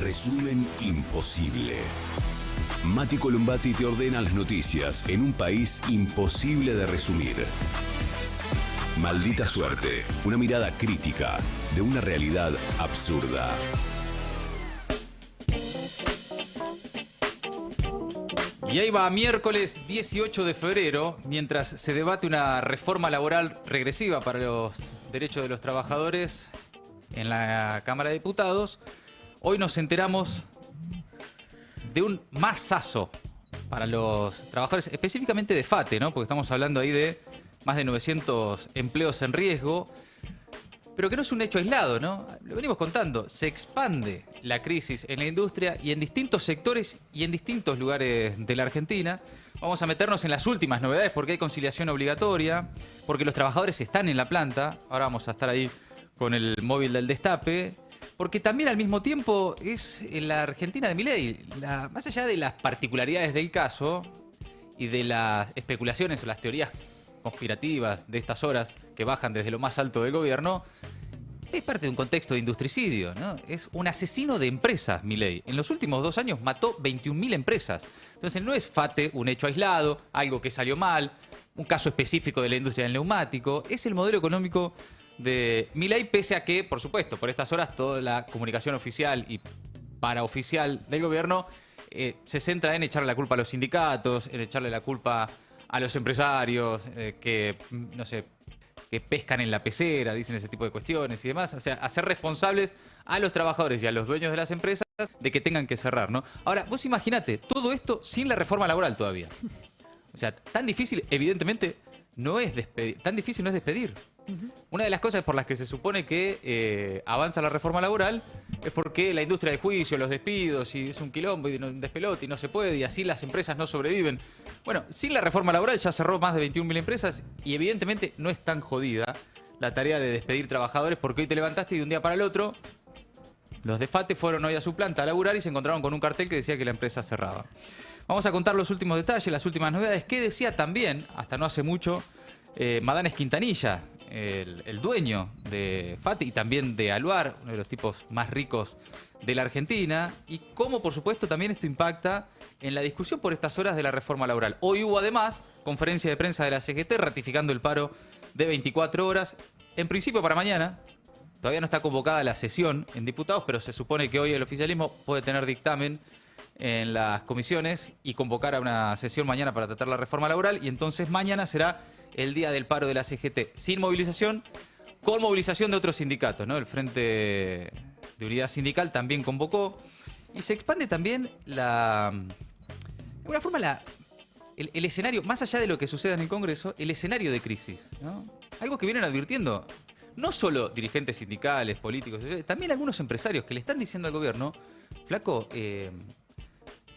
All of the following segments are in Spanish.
Resumen imposible. Mati Columbati te ordena las noticias en un país imposible de resumir. Maldita suerte, una mirada crítica de una realidad absurda. Y ahí va, miércoles 18 de febrero, mientras se debate una reforma laboral regresiva para los derechos de los trabajadores en la Cámara de Diputados, hoy nos enteramos de un masazo para los trabajadores, específicamente de FATE, ¿no? Porque estamos hablando ahí de más de 900 empleos en riesgo, pero que no es un hecho aislado, ¿no? Lo venimos contando, se expande la crisis en la industria y en distintos sectores y en distintos lugares de la Argentina. Vamos a meternos en las últimas novedades porque hay conciliación obligatoria, porque los trabajadores están en la planta, ahora vamos a estar ahí con el móvil del destape, porque también al mismo tiempo es en la Argentina de Milei, más allá de las particularidades del caso y de las especulaciones o las teorías conspirativas de estas horas que bajan desde lo más alto del gobierno, es parte de un contexto de industricidio, ¿no? Es un asesino de empresas, Milei. En los últimos 2 años mató 21.000 empresas. Entonces no es FATE un hecho aislado, algo que salió mal, un caso específico de la industria del neumático. Es el modelo económico de Milei, pese a que, por supuesto, por estas horas toda la comunicación oficial y paraoficial del gobierno se centra en echarle la culpa a los sindicatos, en echarle la culpa a los empresarios que, no sé, que pescan en la pecera, dicen ese tipo de cuestiones y demás. O sea, hacer responsables a los trabajadores y a los dueños de las empresas de que tengan que cerrar, ¿no? Ahora, vos imaginate, todo esto sin la reforma laboral todavía. O sea, tan difícil, evidentemente, no es despedir. Tan difícil no es despedir. Una de las cosas por las que se supone que avanza la reforma laboral es porque la industria del juicio, los despidos, y es un quilombo y un despelote y no se puede, y así las empresas no sobreviven. Bueno, sin la reforma laboral ya cerró más de 21.000 empresas y evidentemente no es tan jodida la tarea de despedir trabajadores porque hoy te levantaste y de un día para el otro los de FATE fueron hoy a su planta a laburar y se encontraron con un cartel que decía que la empresa cerraba. Vamos a contar los últimos detalles, las últimas novedades. ¿Qué decía también, hasta no hace mucho, Madanes Quintanilla, el dueño de FATE y también de Aluar, uno de los tipos más ricos de la Argentina, y cómo, por supuesto, también esto impacta en la discusión por estas horas de la reforma laboral? Hoy hubo, además, conferencia de prensa de la CGT ratificando el paro de 24 horas, en principio para mañana. Todavía no está convocada la sesión en diputados, pero se supone que hoy el oficialismo puede tener dictamen en las comisiones y convocar a una sesión mañana para tratar la reforma laboral, y entonces mañana será el día del paro de la CGT, sin movilización, con movilización de otros sindicatos, ¿no? El Frente de Unidad Sindical también convocó, y se expande también de alguna forma el escenario, más allá de lo que suceda en el Congreso, el escenario de crisis, ¿no? Algo que vienen advirtiendo no solo dirigentes sindicales, políticos, también algunos empresarios que le están diciendo al gobierno, flaco,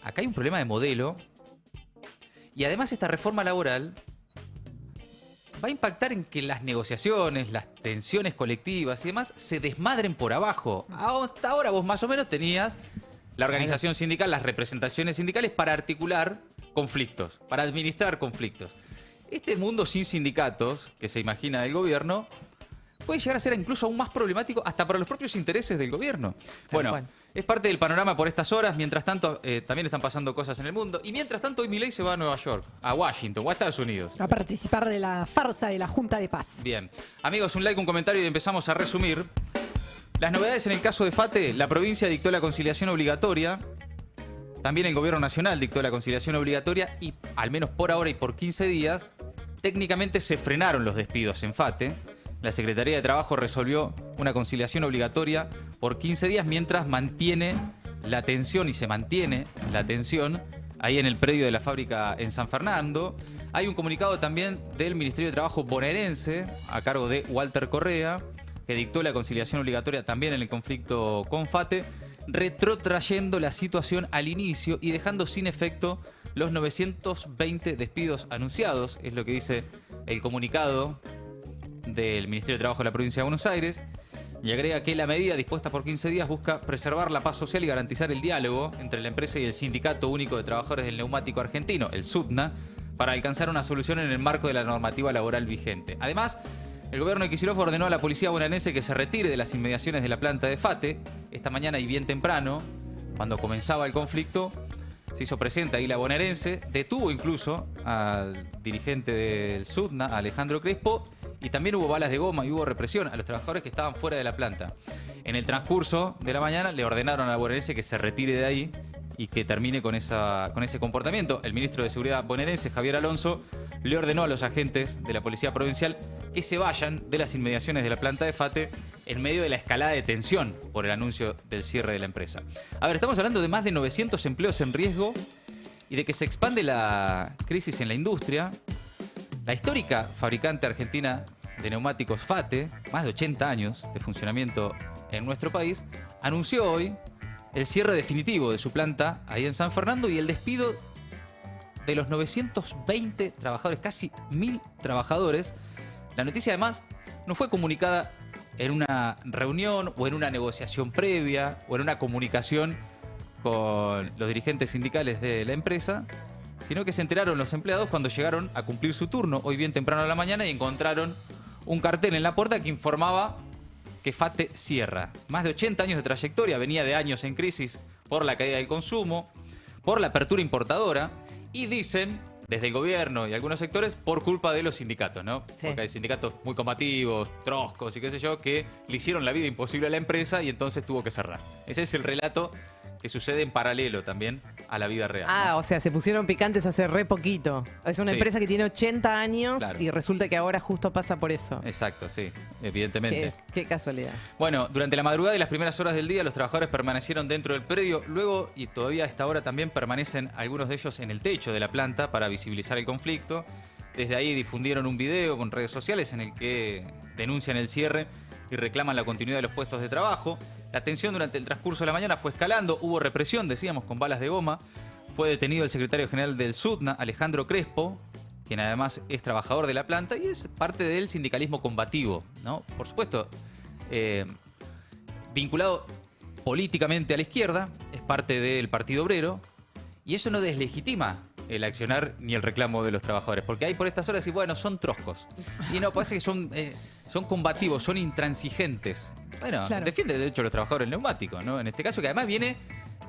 acá hay un problema de modelo, y además esta reforma laboral va a impactar en que las negociaciones, las tensiones colectivas y demás se desmadren por abajo. Hasta ahora vos más o menos tenías la organización sindical, las representaciones sindicales para articular conflictos, para administrar conflictos. Este mundo sin sindicatos que se imagina el gobierno puede llegar a ser incluso aún más problemático hasta para los propios intereses del gobierno. Bueno, es parte del panorama por estas horas. Mientras tanto, también están pasando cosas en el mundo. Y mientras tanto, hoy Milei se va a Nueva York, a Washington o a Estados Unidos. A participar de la farsa de la Junta de Paz. Bien. Amigos, un like, un comentario y empezamos a resumir. Las novedades en el caso de FATE: la provincia dictó la conciliación obligatoria. También el gobierno nacional dictó la conciliación obligatoria y, al menos por ahora y por 15 días, técnicamente se frenaron los despidos en FATE. La Secretaría de Trabajo resolvió una conciliación obligatoria por 15 días mientras mantiene la tensión y se mantiene la tensión ahí en el predio de la fábrica en San Fernando. Hay un comunicado también del Ministerio de Trabajo bonaerense a cargo de Walter Correa que dictó la conciliación obligatoria también en el conflicto con FATE, retrotrayendo la situación al inicio y dejando sin efecto los 920 despidos anunciados, es lo que dice el comunicado del Ministerio de Trabajo de la Provincia de Buenos Aires, y agrega que la medida dispuesta por 15 días busca preservar la paz social y garantizar el diálogo entre la empresa y el Sindicato Único de Trabajadores del Neumático Argentino, el SUTNA, para alcanzar una solución en el marco de la normativa laboral vigente. Además, el gobierno de Kicillof ordenó a la policía bonaerense que se retire de las inmediaciones de la planta de FATE esta mañana y bien temprano, cuando comenzaba el conflicto, se hizo presente ahí la bonaerense, detuvo incluso al dirigente del Sudna, Alejandro Crespo, y también hubo balas de goma y hubo represión a los trabajadores que estaban fuera de la planta. En el transcurso de la mañana le ordenaron a la bonaerense que se retire de ahí y que termine con ese comportamiento. El ministro de Seguridad bonaerense, Javier Alonso, le ordenó a los agentes de la Policía Provincial que se vayan de las inmediaciones de la planta de FATE en medio de la escalada de tensión por el anuncio del cierre de la empresa. A ver, estamos hablando de más de 900 empleos en riesgo y de que se expande la crisis en la industria. La histórica fabricante argentina de neumáticos FATE, más de 80 años de funcionamiento en nuestro país, anunció hoy el cierre definitivo de su planta ahí en San Fernando y el despido de los 920 trabajadores, casi 1000 trabajadores. La noticia además no fue comunicada en una reunión o en una negociación previa o en una comunicación con los dirigentes sindicales de la empresa, sino que se enteraron los empleados cuando llegaron a cumplir su turno, hoy bien temprano a la mañana, y encontraron un cartel en la puerta que informaba que FATE cierra. Más de 80 años de trayectoria, venía de años en crisis por la caída del consumo, por la apertura importadora, y dicen, desde el gobierno y algunos sectores, por culpa de los sindicatos, ¿no? Sí. Porque hay sindicatos muy combativos, troscos y qué sé yo, que le hicieron la vida imposible a la empresa y entonces tuvo que cerrar. Ese es el relato que sucede en paralelo también a la vida real. Ah, ¿no? O sea, se pusieron picantes hace re poquito. Es una empresa que tiene 80 años, claro, y resulta que ahora justo pasa por eso. Exacto, sí, evidentemente. Qué casualidad. Bueno, durante la madrugada y las primeras horas del día, los trabajadores permanecieron dentro del predio. Luego, y todavía a esta hora también, permanecen algunos de ellos en el techo de la planta para visibilizar el conflicto. Desde ahí difundieron un video con redes sociales en el que denuncian el cierre y reclaman la continuidad de los puestos de trabajo. La tensión durante el transcurso de la mañana fue escalando, hubo represión, decíamos, con balas de goma. Fue detenido el secretario general del Sudna, Alejandro Crespo, quien además es trabajador de la planta y es parte del sindicalismo combativo, ¿no? Por supuesto, vinculado políticamente a la izquierda, es parte del Partido Obrero, y eso no deslegitima el accionar ni el reclamo de los trabajadores, porque hay por estas horas y bueno, son troscos. Y no, parece que son combativos, son intransigentes. Bueno, claro, defiende de hecho a los trabajadores neumáticos, ¿no? En este caso, que además viene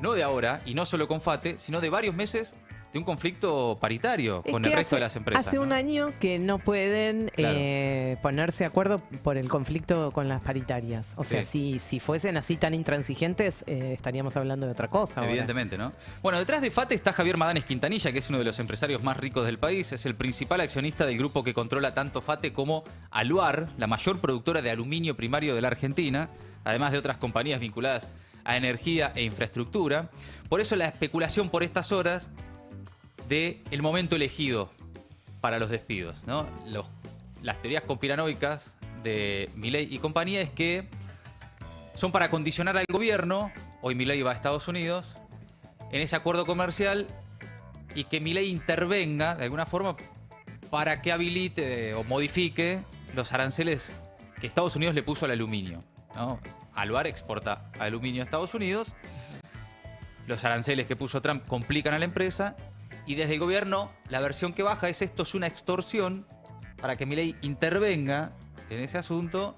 no de ahora, y no solo con FATE, sino de varios meses de un conflicto paritario con el resto de las empresas. Hace un año que no pueden ponerse de acuerdo por el conflicto con las paritarias. O sea, si fuesen así tan intransigentes, estaríamos hablando de otra cosa. Evidentemente, ahora, ¿no? Bueno, detrás de FATE está Javier Madanes Quintanilla, que es uno de los empresarios más ricos del país. Es el principal accionista del grupo que controla tanto FATE como Aluar, la mayor productora de aluminio primario de la Argentina, además de otras compañías vinculadas a energía e infraestructura. Por eso la especulación por estas horas del momento elegido para los despidos, ¿no? Las teorías conspiranoicas de Milei y compañía es que son para condicionar al gobierno, hoy Milei va a Estados Unidos, en ese acuerdo comercial y que Milei intervenga de alguna forma para que habilite o modifique los aranceles que Estados Unidos le puso al aluminio, ¿no? Aluar exporta aluminio a Estados Unidos, los aranceles que puso Trump complican a la empresa. Y desde el gobierno, la versión que baja es esto es una extorsión para que Milei intervenga en ese asunto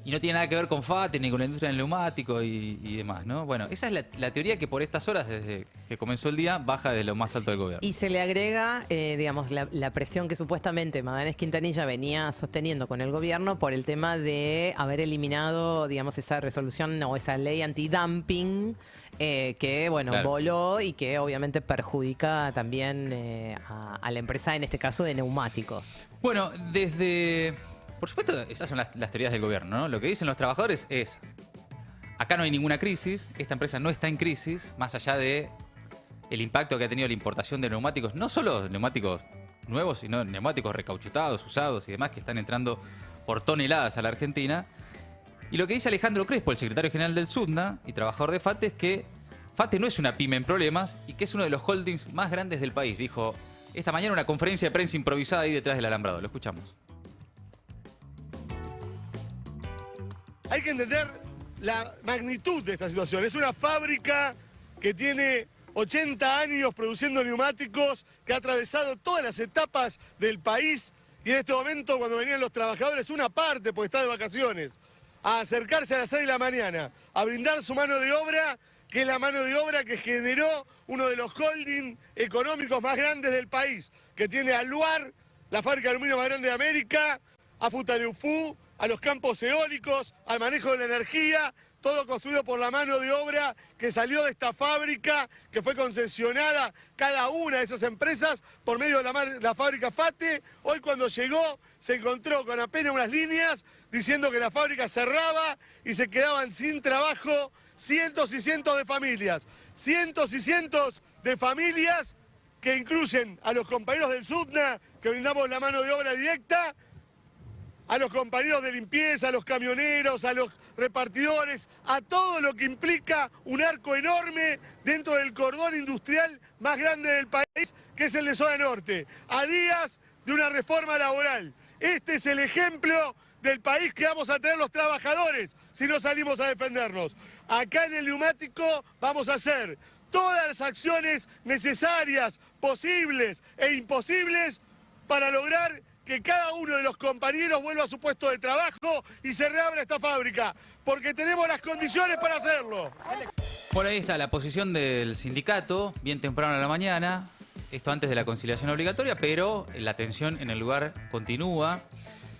y no tiene nada que ver con FATE ni con la industria del neumático y demás, ¿no? Bueno, esa es la teoría que por estas horas, desde que comenzó el día, baja de lo más alto del gobierno. Y se le agrega, digamos, la presión que supuestamente Madanes Quintanilla venía sosteniendo con el gobierno por el tema de haber eliminado, digamos, esa resolución o esa ley antidumping que, bueno, claro, voló y que obviamente perjudica también a la empresa, en este caso de neumáticos. Bueno, por supuesto, esas son las teorías del gobierno, ¿no? Lo que dicen los trabajadores es, acá no hay ninguna crisis, esta empresa no está en crisis, más allá de el impacto que ha tenido la importación de neumáticos, no solo neumáticos nuevos, sino neumáticos recauchutados, usados y demás, que están entrando por toneladas a la Argentina. Y lo que dice Alejandro Crespo, el secretario general del Sudna y trabajador de FATE, es que FATE no es una pyme en problemas y que es uno de los holdings más grandes del país. Dijo esta mañana en una conferencia de prensa improvisada ahí detrás del alambrado. Lo escuchamos. Hay que entender la magnitud de esta situación. Es una fábrica que tiene 80 años produciendo neumáticos, que ha atravesado todas las etapas del país y en este momento, cuando venían los trabajadores, una parte, porque está de vacaciones, a acercarse a las 6 de la mañana, a brindar su mano de obra, que es la mano de obra que generó uno de los holding económicos más grandes del país, que tiene a Luar, la fábrica de aluminio más grande de América, a Futaleufú, a los campos eólicos, al manejo de la energía, todo construido por la mano de obra que salió de esta fábrica, que fue concesionada cada una de esas empresas por medio de la fábrica FATE. Hoy cuando llegó se encontró con apenas unas líneas diciendo que la fábrica cerraba y se quedaban sin trabajo cientos y cientos de familias. Cientos y cientos de familias que incluyen a los compañeros del SUTNA, que brindamos la mano de obra directa, a los compañeros de limpieza, a los camioneros, a los repartidores, a todo lo que implica un arco enorme dentro del cordón industrial más grande del país, que es el de Zona Norte, a días de una reforma laboral. Este es el ejemplo del país que vamos a tener los trabajadores si no salimos a defendernos. Acá en el neumático vamos a hacer todas las acciones necesarias, posibles e imposibles para lograr que cada uno de los compañeros vuelva a su puesto de trabajo y se reabra esta fábrica, porque tenemos las condiciones para hacerlo. Bueno, ahí está la posición del sindicato, bien temprano a la mañana, esto antes de la conciliación obligatoria, pero la tensión en el lugar continúa.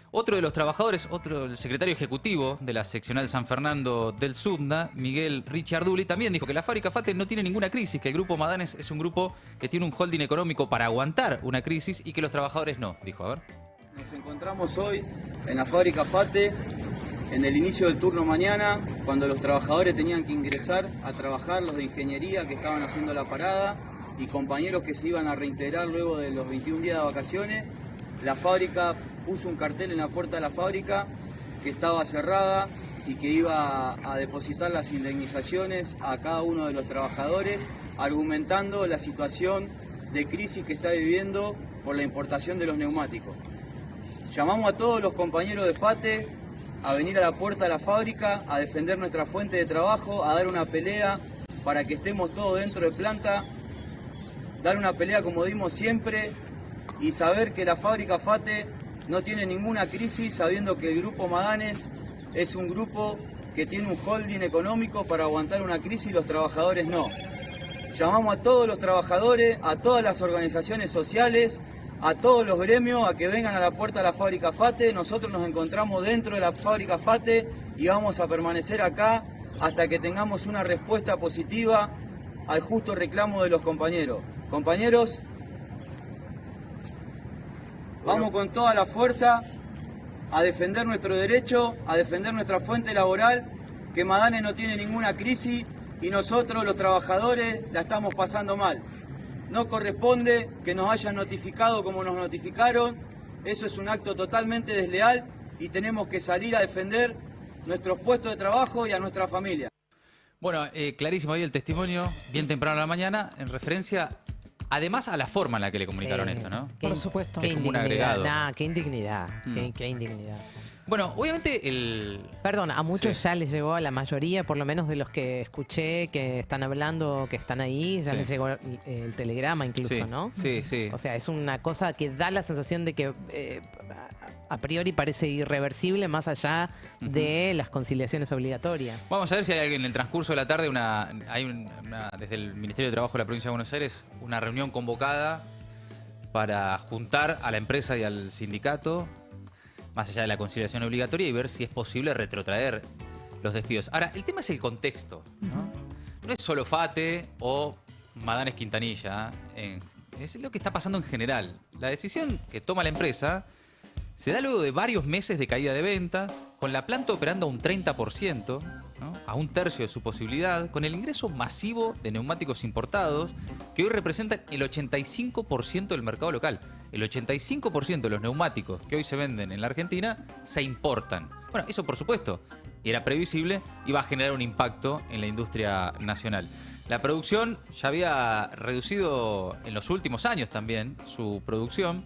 Otro de los trabajadores, el secretario ejecutivo de la seccional San Fernando del SUTNA, Miguel Ricciarduli, también dijo que la fábrica FATE no tiene ninguna crisis, que el grupo Madanes es un grupo que tiene un holding económico para aguantar una crisis y que los trabajadores no. Dijo, a ver. Nos encontramos hoy en la fábrica FATE, en el inicio del turno mañana, cuando los trabajadores tenían que ingresar a trabajar, los de ingeniería que estaban haciendo la parada y compañeros que se iban a reintegrar luego de los 21 días de vacaciones. La fábrica puso un cartel en la puerta de la fábrica que estaba cerrada y que iba a depositar las indemnizaciones a cada uno de los trabajadores, argumentando la situación de crisis que está viviendo por la importación de los neumáticos. Llamamos a todos los compañeros de FATE a venir a la puerta de la fábrica, a defender nuestra fuente de trabajo, a dar una pelea para que estemos todos dentro de planta, dar una pelea como dimos siempre y saber que la fábrica FATE no tiene ninguna crisis, sabiendo que el grupo Madanes es un grupo que tiene un holding económico para aguantar una crisis y los trabajadores no. Llamamos a todos los trabajadores, a todas las organizaciones sociales, a todos los gremios a que vengan a la puerta de la fábrica FATE. Nosotros nos encontramos dentro de la fábrica FATE y vamos a permanecer acá hasta que tengamos una respuesta positiva al justo reclamo de los compañeros. Compañeros, vamos con toda la fuerza a defender nuestro derecho, a defender nuestra fuente laboral, que Madanes no tiene ninguna crisis y nosotros los trabajadores la estamos pasando mal. No corresponde que nos hayan notificado como nos notificaron, eso es un acto totalmente desleal y tenemos que salir a defender nuestros puestos de trabajo y a nuestra familia. Bueno, clarísimo ahí el testimonio, bien temprano a la mañana, en referencia además a la forma en la que le comunicaron esto, ¿no? Por supuesto. Que es como un agregado. Qué indignidad, qué indignidad. Bueno, obviamente el... Perdón, a muchos Sí. ya les llegó, a la mayoría, por lo menos de los que escuché que están hablando, que están ahí, ya Sí. les llegó el telegrama incluso, Sí, ¿no? sí, sí. O sea, es una cosa que da la sensación de que a priori parece irreversible más allá de las conciliaciones obligatorias. Vamos a ver si hay alguien en el transcurso de la tarde, desde el Ministerio de Trabajo de la Provincia de Buenos Aires, una reunión convocada para juntar a la empresa y al sindicato, más allá de la conciliación obligatoria, y ver si es posible retrotraer los despidos. Ahora, el tema es el contexto, ¿no? No es solo FATE o Madanes Quintanilla, es lo que está pasando en general. La decisión que toma la empresa se da luego de varios meses de caída de ventas, con la planta operando a un 30%, ¿no? A un tercio de su posibilidad, con el ingreso masivo de neumáticos importados, que hoy representan el 85% del mercado local. El 85% de los neumáticos que hoy se venden en la Argentina se importan. Bueno, eso por supuesto era previsible y va a generar un impacto en la industria nacional. La producción ya había reducido en los últimos años también su producción.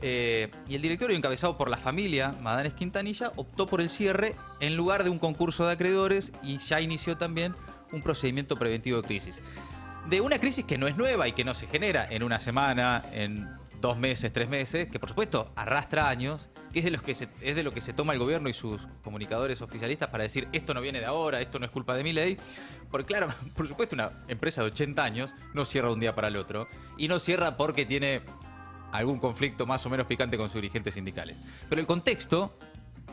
Y el directorio, encabezado por la familia Madanes Quintanilla, optó por el cierre en lugar de un concurso de acreedores y ya inició también un procedimiento preventivo de crisis. De una crisis que no es nueva y que no se genera en una semana, en 2 meses, 3 meses, que por supuesto arrastra años, que es de lo que se toma el gobierno y sus comunicadores oficialistas para decir esto no viene de ahora, esto no es culpa de Milei, Porque claro, por supuesto, una empresa de 80 años no cierra de un día para el otro. Y no cierra porque tiene algún conflicto más o menos picante con sus dirigentes sindicales. Pero el contexto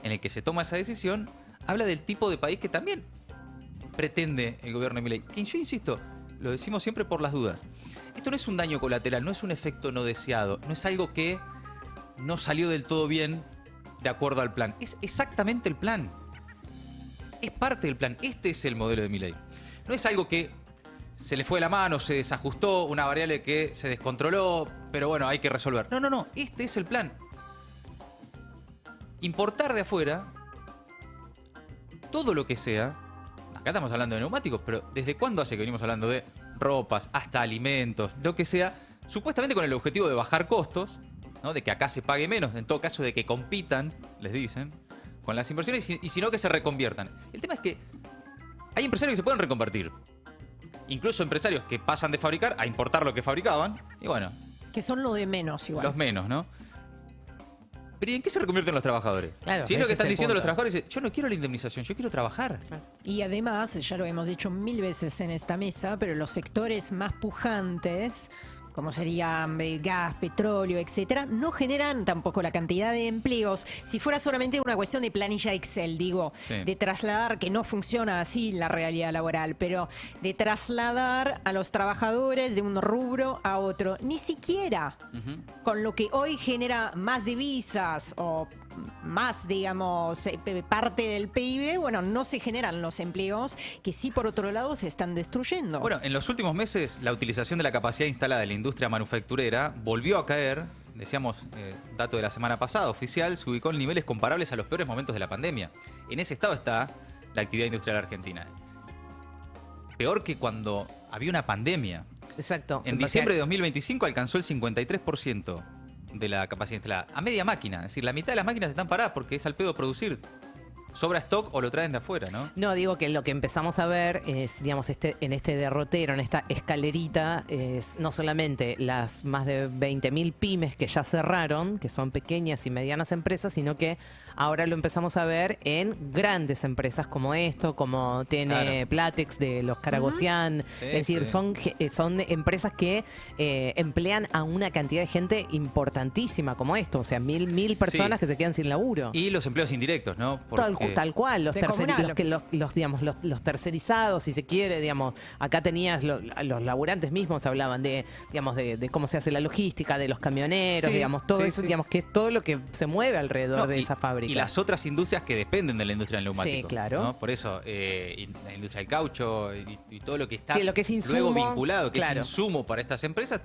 en el que se toma esa decisión habla del tipo de país que también pretende el gobierno de Milei. Que yo insisto, lo decimos siempre por las dudas. Esto no es un daño colateral, no es un efecto no deseado, no es algo que no salió del todo bien de acuerdo al plan. Es exactamente el plan. Es parte del plan. Este es el modelo de Milei. No es algo que se le fue la mano, se desajustó, una variable que se descontroló, pero bueno, hay que resolver. No. Este es el plan. Importar de afuera todo lo que sea. Acá estamos hablando de neumáticos, pero ¿desde cuándo hace que venimos hablando de ropas, hasta alimentos, lo que sea? Supuestamente con el objetivo de bajar costos, ¿no? De que acá se pague menos, en todo caso de que compitan, les dicen, con las inversiones y si no que se reconviertan. El tema es que hay empresarios que se pueden reconvertir. Incluso empresarios que pasan de fabricar a importar lo que fabricaban. Y bueno. Que son lo de menos igual. Los menos, ¿no? Pero ¿y en qué se reconvierten los trabajadores? Claro, si es lo que ese es están el diciendo punto. los trabajadores, es, yo no quiero la indemnización, yo quiero trabajar. Y además, ya lo hemos dicho 1000 veces en esta mesa, pero los sectores más pujantes, como serían gas, petróleo, etcétera, no generan tampoco la cantidad de empleos. Si fuera solamente una cuestión de planilla Excel, digo, Sí. de trasladar, que no funciona así la realidad laboral, pero de trasladar a los trabajadores de un rubro a otro, ni siquiera con lo que hoy genera más divisas o más, digamos, parte del PIB, bueno, no se generan los empleos que sí, por otro lado, se están destruyendo. Bueno, en los últimos meses la utilización de la capacidad instalada de la industria manufacturera volvió a caer. Decíamos, dato de la semana pasada, oficial, se ubicó en niveles comparables a los peores momentos de la pandemia. En ese estado está la actividad industrial argentina. Peor que cuando había una pandemia. Exacto. En diciembre de 2025 alcanzó el 53% de la capacidad instalada. A media máquina. Es decir, la mitad de las máquinas están paradas porque es al pedo producir. Sobra stock o lo traen de afuera, ¿no? No, digo que lo que empezamos a ver es, digamos, en este derrotero, en esta escalerita, es no solamente las más de 20.000 pymes que ya cerraron, que son pequeñas y medianas empresas, sino que ahora lo empezamos a ver en grandes empresas como esto, como tiene Claro. Platex de los Caragosian. Sí, Es decir, sí. son empresas que emplean a una cantidad de gente importantísima como esto. O sea, mil personas Sí. que se quedan sin laburo. Y los empleos indirectos, ¿no? Porque- Tal cual, Descomunal. los tercerizados, si se quiere, digamos, acá tenías los laburantes mismos hablaban de, digamos, de cómo se hace la logística, de los camioneros, Sí, digamos, todo sí, eso, sí. digamos, que es todo lo que se mueve alrededor No, de y- esa fábrica. Y las otras industrias que dependen de la industria del neumático. Sí, claro. ¿no? Por eso, y la industria del caucho y todo lo que está Sí, lo que es luego insumo, vinculado, que claro. es insumo para estas empresas,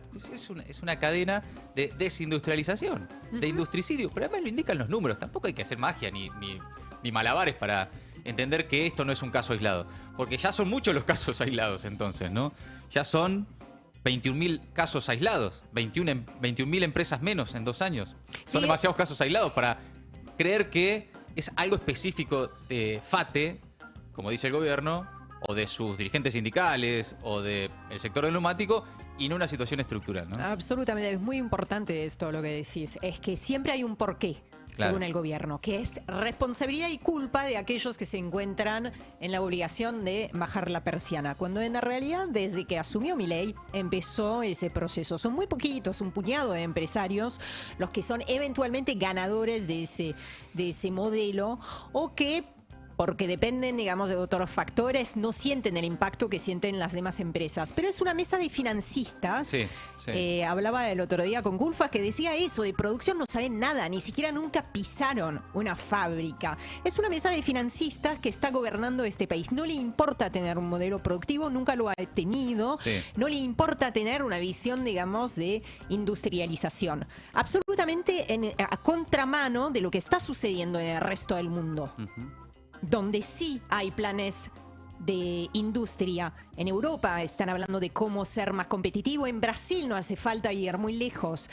es una cadena de desindustrialización, de industricidio. Pero además lo indican los números. Tampoco hay que hacer magia ni malabares para entender que esto no es un caso aislado. Porque ya son muchos los casos aislados entonces, ¿no? Ya son 21.000 casos aislados, 21.000 empresas menos en 2 años. Son Sí. demasiados casos aislados para creer que es algo específico de FATE, como dice el gobierno, o de sus dirigentes sindicales, o del sector del neumático, y no una situación estructural, ¿no? Absolutamente, es muy importante esto lo que decís. Es que siempre hay un porqué, Claro. según el gobierno, que es responsabilidad y culpa de aquellos que se encuentran en la obligación de bajar la persiana. Cuando en la realidad, desde que asumió Milei, empezó ese proceso. Son muy poquitos, un puñado de empresarios, los que son eventualmente ganadores de ese modelo, o que porque dependen, digamos, de otros factores, no sienten el impacto que sienten las demás empresas. Pero es una mesa de financistas. Sí, sí. Hablaba el otro día con Gulfas que decía eso, de producción no saben nada, ni siquiera nunca pisaron una fábrica. Es una mesa de financistas que está gobernando este país. No le importa tener un modelo productivo, nunca lo ha tenido. Sí. No le importa tener una visión, digamos, de industrialización. Absolutamente a contramano de lo que está sucediendo en el resto del mundo, donde sí hay planes de industria. En Europa están hablando de cómo ser más competitivo. En Brasil no hace falta ir muy lejos.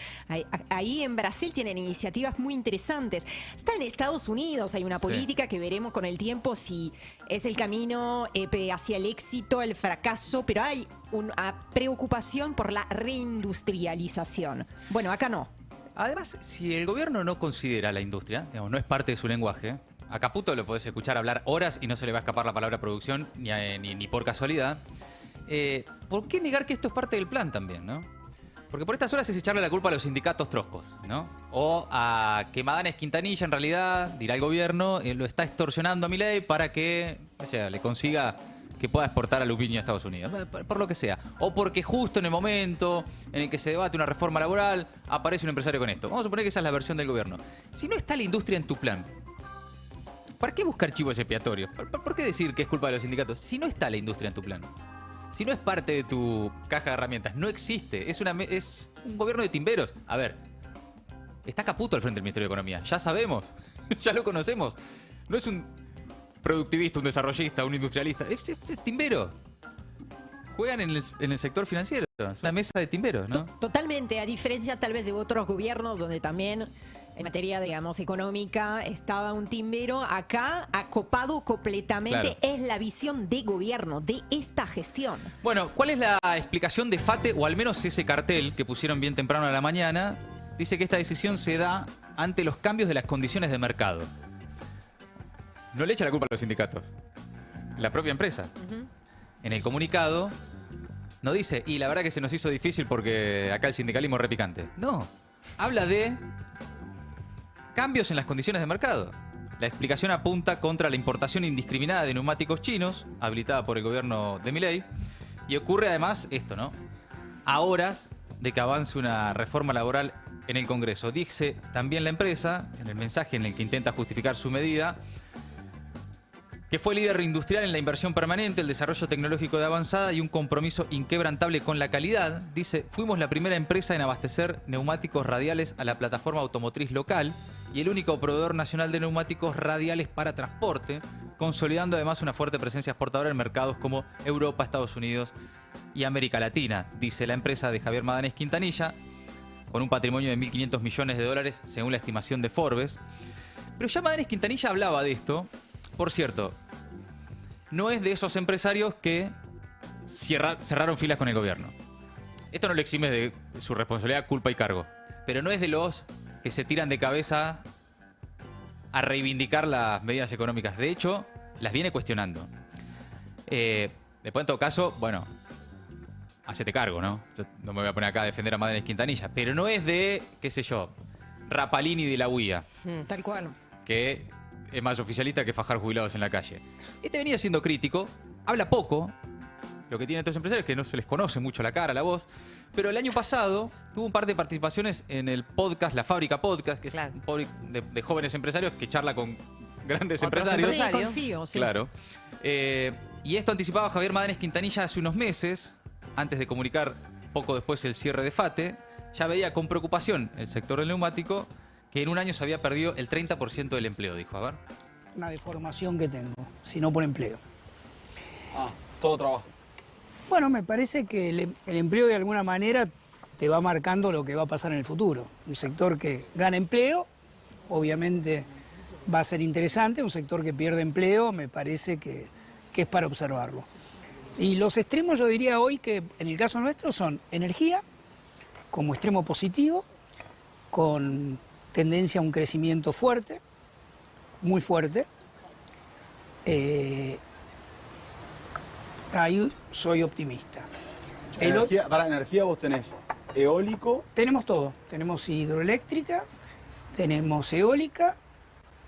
Ahí en Brasil tienen iniciativas muy interesantes. Está en Estados Unidos, hay una Sí. política que veremos con el tiempo si es el camino hacia el éxito, el fracaso, pero hay una preocupación por la reindustrialización. Bueno, acá no. Además, si el gobierno no considera la industria, digamos, no es parte de su lenguaje, a Caputo lo podés escuchar hablar horas y no se le va a escapar la palabra producción ni por casualidad. ¿Por qué negar que esto es parte del plan también, no? Porque por estas horas es echarle la culpa a los sindicatos troscos, ¿no? O a que Madanes Quintanilla, en realidad, dirá el gobierno, lo está extorsionando a Milei para que, o sea, le consiga que pueda exportar aluminio a Estados Unidos. Por lo que sea. O porque justo en el momento en el que se debate una reforma laboral, aparece un empresario con esto. Vamos a suponer que esa es la versión del gobierno. Si no está la industria en tu plan, ¿para qué buscar chivos expiatorios? ¿Por qué decir que es culpa de los sindicatos? Si no está la industria en tu plan. Si no es parte de tu caja de herramientas, no existe. Es un gobierno de timberos. A ver, está Caputo al frente del Ministerio de Economía. Ya sabemos, ya lo conocemos. No es un productivista, un desarrollista, un industrialista. Es timbero. Juegan en el sector financiero. Es una mesa de timberos, ¿no? Totalmente, a diferencia tal vez de otros gobiernos donde también en materia, digamos, económica estaba un timbero, acá acopado completamente. Claro. Es la visión de gobierno, de esta gestión. Bueno, ¿cuál es la explicación de FATE, o al menos ese cartel que pusieron bien temprano a la mañana? Dice que esta decisión se da ante los cambios de las condiciones de mercado. No le echa la culpa a los sindicatos. La propia empresa. En el comunicado no dice, y la verdad que se nos hizo difícil porque acá el sindicalismo es repicante. No, habla de cambios en las condiciones de mercado. La explicación apunta contra la importación indiscriminada de neumáticos chinos, habilitada por el gobierno de Milei, y ocurre además esto, ¿no? A horas de que avance una reforma laboral en el Congreso. Dice también la empresa, en el mensaje en el que intenta justificar su medida, que fue líder industrial en la inversión permanente, el desarrollo tecnológico de avanzada y un compromiso inquebrantable con la calidad. Dice, fuimos la primera empresa en abastecer neumáticos radiales a la plataforma automotriz local y el único proveedor nacional de neumáticos radiales para transporte, consolidando además una fuerte presencia exportadora en mercados como Europa, Estados Unidos y América Latina, dice la empresa de Javier Madanes Quintanilla, con un patrimonio de 1.500 millones de dólares según la estimación de Forbes. Pero ya Madanes Quintanilla hablaba de esto. Por cierto, no es de esos empresarios que cerraron filas con el gobierno. Esto no le exime de su responsabilidad, culpa y cargo. Pero no es de los que se tiran de cabeza a reivindicar las medidas económicas. De hecho, las viene cuestionando. Después, en todo caso, bueno, hacete cargo, ¿no? Yo no me voy a poner acá a defender a Madanes Quintanilla. Pero no es de, qué sé yo, Rapalini de la UIA. Tal cual. Que es más oficialista que fajar jubilados en la calle. Este venía siendo crítico, habla poco, lo que tienen estos empresarios, que no se les conoce mucho la cara, la voz, pero el año pasado tuvo un par de participaciones en el podcast, La Fábrica Podcast, que es un podcast de jóvenes empresarios que charla con grandes empresarios. Sí, con CEO, sí. Claro. Y esto anticipaba Javier Madanes Quintanilla hace unos meses, antes de comunicar poco después el cierre de FATE, ya veía con preocupación el sector del neumático, que en un año se había perdido el 30% del empleo, dijo. A ver. Una deformación que tengo, si no por empleo. Todo trabajo. Bueno, me parece que el empleo de alguna manera te va marcando lo que va a pasar en el futuro. Un sector que gana empleo, obviamente va a ser interesante. Un sector que pierde empleo, me parece que es para observarlo. Y los extremos, yo diría hoy que en el caso nuestro son energía, como extremo positivo, con tendencia a un crecimiento fuerte, muy fuerte. Ahí soy optimista. Para energía vos tenés eólico. Tenemos todo. Tenemos hidroeléctrica, tenemos eólica,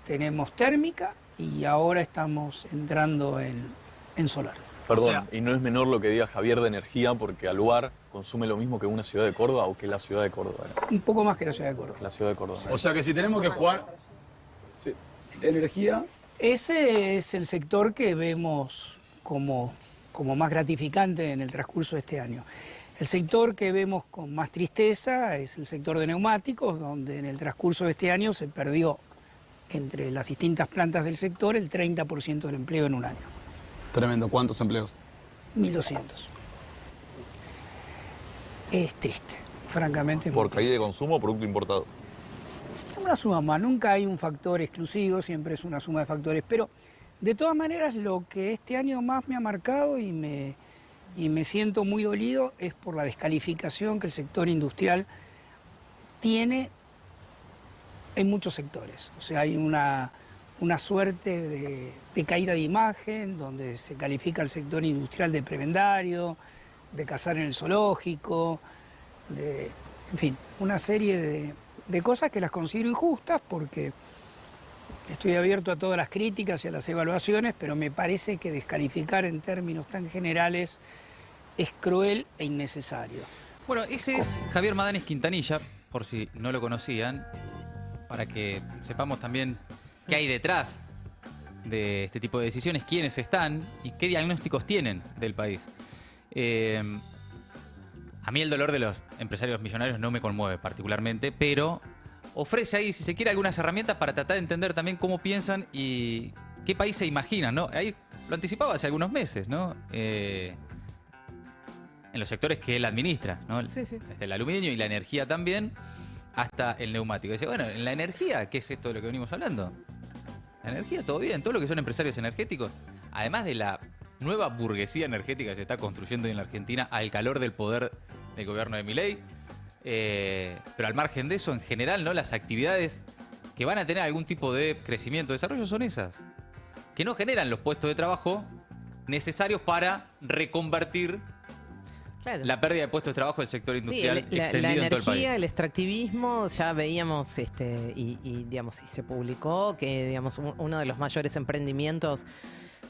tenemos térmica y ahora estamos entrando en solar. Perdón, O sea, y no es menor lo que diga Javier de energía, porque Aluar consume lo mismo que una ciudad de Córdoba o que la ciudad de Córdoba. Un poco más que la ciudad de Córdoba. La ciudad de Córdoba. O sea que si tenemos que jugar energía, Ese es el sector que vemos como más gratificante en el transcurso de este año. El sector que vemos con más tristeza es el sector de neumáticos, donde en el transcurso de este año se perdió entre las distintas plantas del sector el 30% del empleo en un año. tremendo. ¿Cuántos empleos? 1.200. Es triste, francamente. ¿Por caída de consumo o producto importado? Una suma más, nunca hay un factor exclusivo, siempre es una suma de factores, pero de todas maneras lo que este año más me ha marcado y me siento muy dolido es por la descalificación que el sector industrial tiene en muchos sectores. O sea, hay una una suerte de caída de imagen, donde se califica el sector industrial de prebendario, de cazar en el zoológico, en fin, una serie de cosas que las considero injustas porque estoy abierto a todas las críticas y a las evaluaciones, pero me parece que descalificar en términos tan generales es cruel e innecesario. Bueno, ese es Javier Madanes Quintanilla, por si no lo conocían, para que sepamos también qué hay detrás de este tipo de decisiones, quiénes están y qué diagnósticos tienen del país. A mí el dolor de los empresarios millonarios no me conmueve particularmente, pero ofrece ahí, si se quiere, algunas herramientas para tratar de entender también cómo piensan y qué país se imaginan, ¿no? Ahí lo anticipaba hace algunos meses, ¿no? En los sectores que él administra, ¿no? Sí. Desde el aluminio y la energía también, hasta el neumático. Dice, bueno, en la energía, ¿qué es esto de lo que venimos hablando? La energía, todo bien, todo lo que son empresarios energéticos, además de la nueva burguesía energética que se está construyendo en la Argentina al calor del poder del gobierno de Milei. Pero al margen de eso, en general, ¿no? Las actividades que van a tener algún tipo de crecimiento, desarrollo son esas, que no generan los puestos de trabajo necesarios para reconvertir la pérdida de puestos de trabajo del sector industrial extendido en todo el país. La energía, el extractivismo, ya veíamos digamos, y se publicó que digamos uno de los mayores emprendimientos,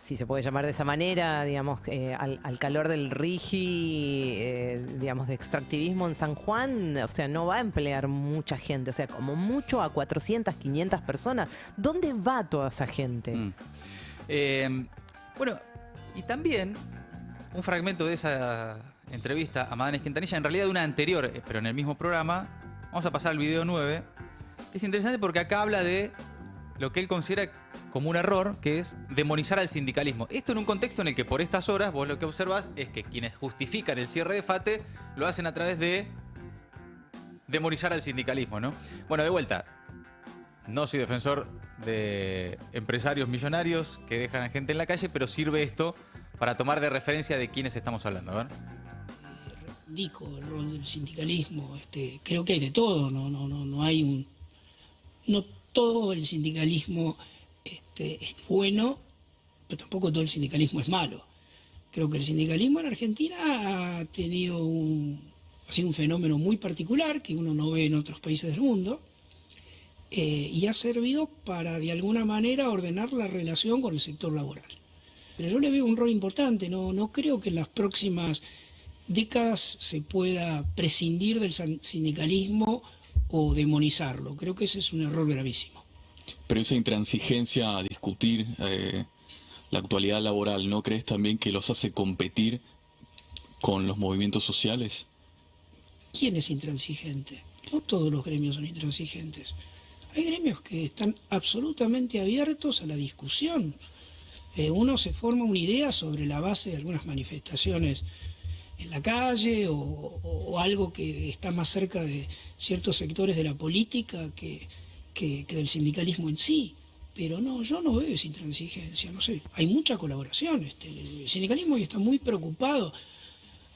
si se puede llamar de esa manera, digamos, al calor del RIGI, digamos, de extractivismo en San Juan, o sea, no va a emplear mucha gente, o sea, como mucho a 400, 500 personas. ¿Dónde va toda esa gente? Bueno, y también un fragmento de esa entrevista a Madanes Quintanilla, en realidad de una anterior, pero en el mismo programa. Vamos a pasar al video 9. Es interesante porque acá habla de lo que él considera como un error, que es demonizar al sindicalismo. Esto en un contexto en el que por estas horas vos lo que observás es que quienes justifican el cierre de FATE lo hacen a través de demonizar al sindicalismo, ¿no? Bueno, de vuelta, no soy defensor de empresarios millonarios que dejan a gente en la calle, pero sirve esto para tomar de referencia de quiénes estamos hablando. A ver. Dico el rol del sindicalismo, creo que hay de todo, no hay un... No todo el sindicalismo es bueno, pero tampoco todo el sindicalismo es malo. Creo que el sindicalismo en Argentina ha sido un fenómeno muy particular que uno no ve en otros países del mundo, y ha servido para de alguna manera ordenar la relación con el sector laboral. Pero yo le veo un rol importante, no creo que en las próximas décadas se pueda prescindir del sindicalismo o demonizarlo. Creo que ese es un error gravísimo. Pero esa intransigencia a discutir la actualidad laboral, ¿no crees también que los hace competir con los movimientos sociales? ¿Quién es intransigente? No todos los gremios son intransigentes. Hay gremios que están absolutamente abiertos a la discusión. Uno se forma una idea sobre la base de algunas manifestaciones en la calle o algo que está más cerca de ciertos sectores de la política que del sindicalismo en sí. Pero no, yo no veo esa intransigencia, no sé. Hay mucha colaboración. El sindicalismo hoy está muy preocupado.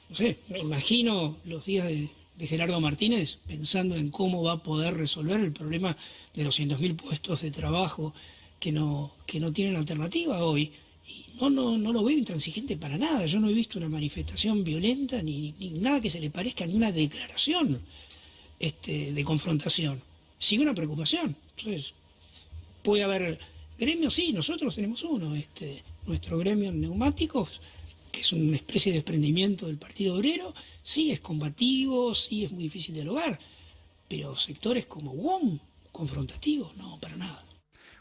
No sé, me imagino los días de Gerardo Martínez pensando en cómo va a poder resolver el problema de los 200.000 puestos de trabajo que no tienen alternativa hoy. Y no lo veo intransigente para nada. Yo no he visto una manifestación violenta ni nada que se le parezca, ni una declaración de confrontación. Sigue una preocupación. Entonces, puede haber gremios, sí, nosotros tenemos uno, nuestro gremio en neumáticos, que es una especie de desprendimiento del Partido Obrero, sí es combativo, sí es muy difícil dialogar, pero sectores como WOM, confrontativos, no, para nada.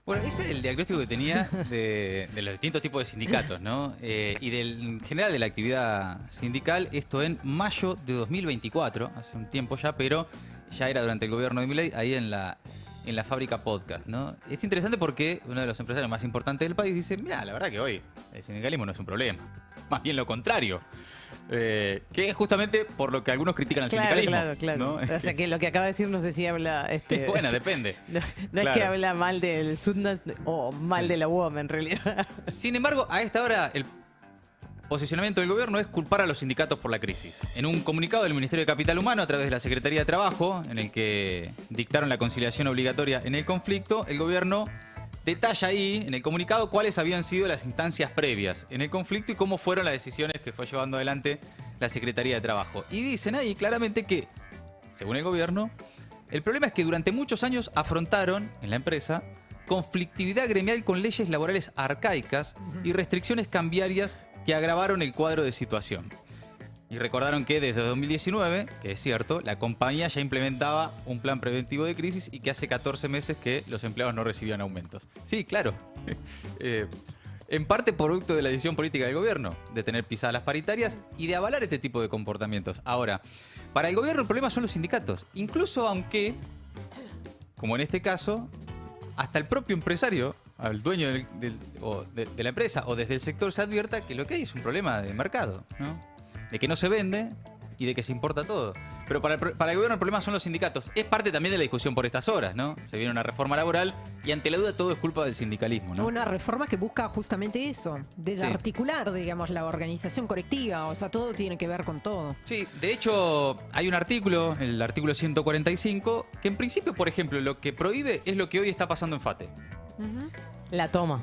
Bueno, ese es el diagnóstico que tenía de los distintos tipos de sindicatos, ¿no? Y en general de la actividad sindical, esto en mayo de 2024, hace un tiempo ya, pero ya era durante el gobierno de Milei, ahí en la fábrica Podcast, ¿no? Es interesante porque uno de los empresarios más importantes del país dice, mira, la verdad que hoy el sindicalismo no es un problema, más bien lo contrario. Que es justamente por lo que algunos critican al sindicalismo. Claro. ¿no? O sea, que lo que acaba de decir no sé si habla... bueno, depende. No claro. Es que habla mal del Sudnet o mal de la UOM, en realidad. Sin embargo, a esta hora el posicionamiento del gobierno es culpar a los sindicatos por la crisis. En un comunicado del Ministerio de Capital Humano a través de la Secretaría de Trabajo, en el que dictaron la conciliación obligatoria en el conflicto, el gobierno detalla ahí en el comunicado cuáles habían sido las instancias previas en el conflicto y cómo fueron las decisiones que fue llevando adelante la Secretaría de Trabajo. Y dicen ahí claramente que, según el gobierno, el problema es que durante muchos años afrontaron en la empresa conflictividad gremial con leyes laborales arcaicas y restricciones cambiarias que agravaron el cuadro de situación. Y recordaron que desde 2019, que es cierto, la compañía ya implementaba un plan preventivo de crisis y que hace 14 meses que los empleados no recibían aumentos. Sí, claro. En parte producto de la decisión política del gobierno, de tener pisadas las paritarias y de avalar este tipo de comportamientos. Ahora, para el gobierno el problema son los sindicatos. Incluso aunque, como en este caso, hasta el propio empresario, al dueño de la empresa o desde el sector se advierta que lo que hay es un problema de mercado, ¿no? De que no se vende y de que se importa todo. Pero para el gobierno el problema son los sindicatos. Es parte también de la discusión por estas horas, ¿no? Se viene una reforma laboral y ante la duda todo es culpa del sindicalismo, ¿no? Una reforma que busca justamente eso, desarticular, digamos, la organización colectiva. O sea, todo tiene que ver con todo. Sí, de hecho hay un artículo, el artículo 145, que en principio, por ejemplo, lo que prohíbe es lo que hoy está pasando en FATE. La toma.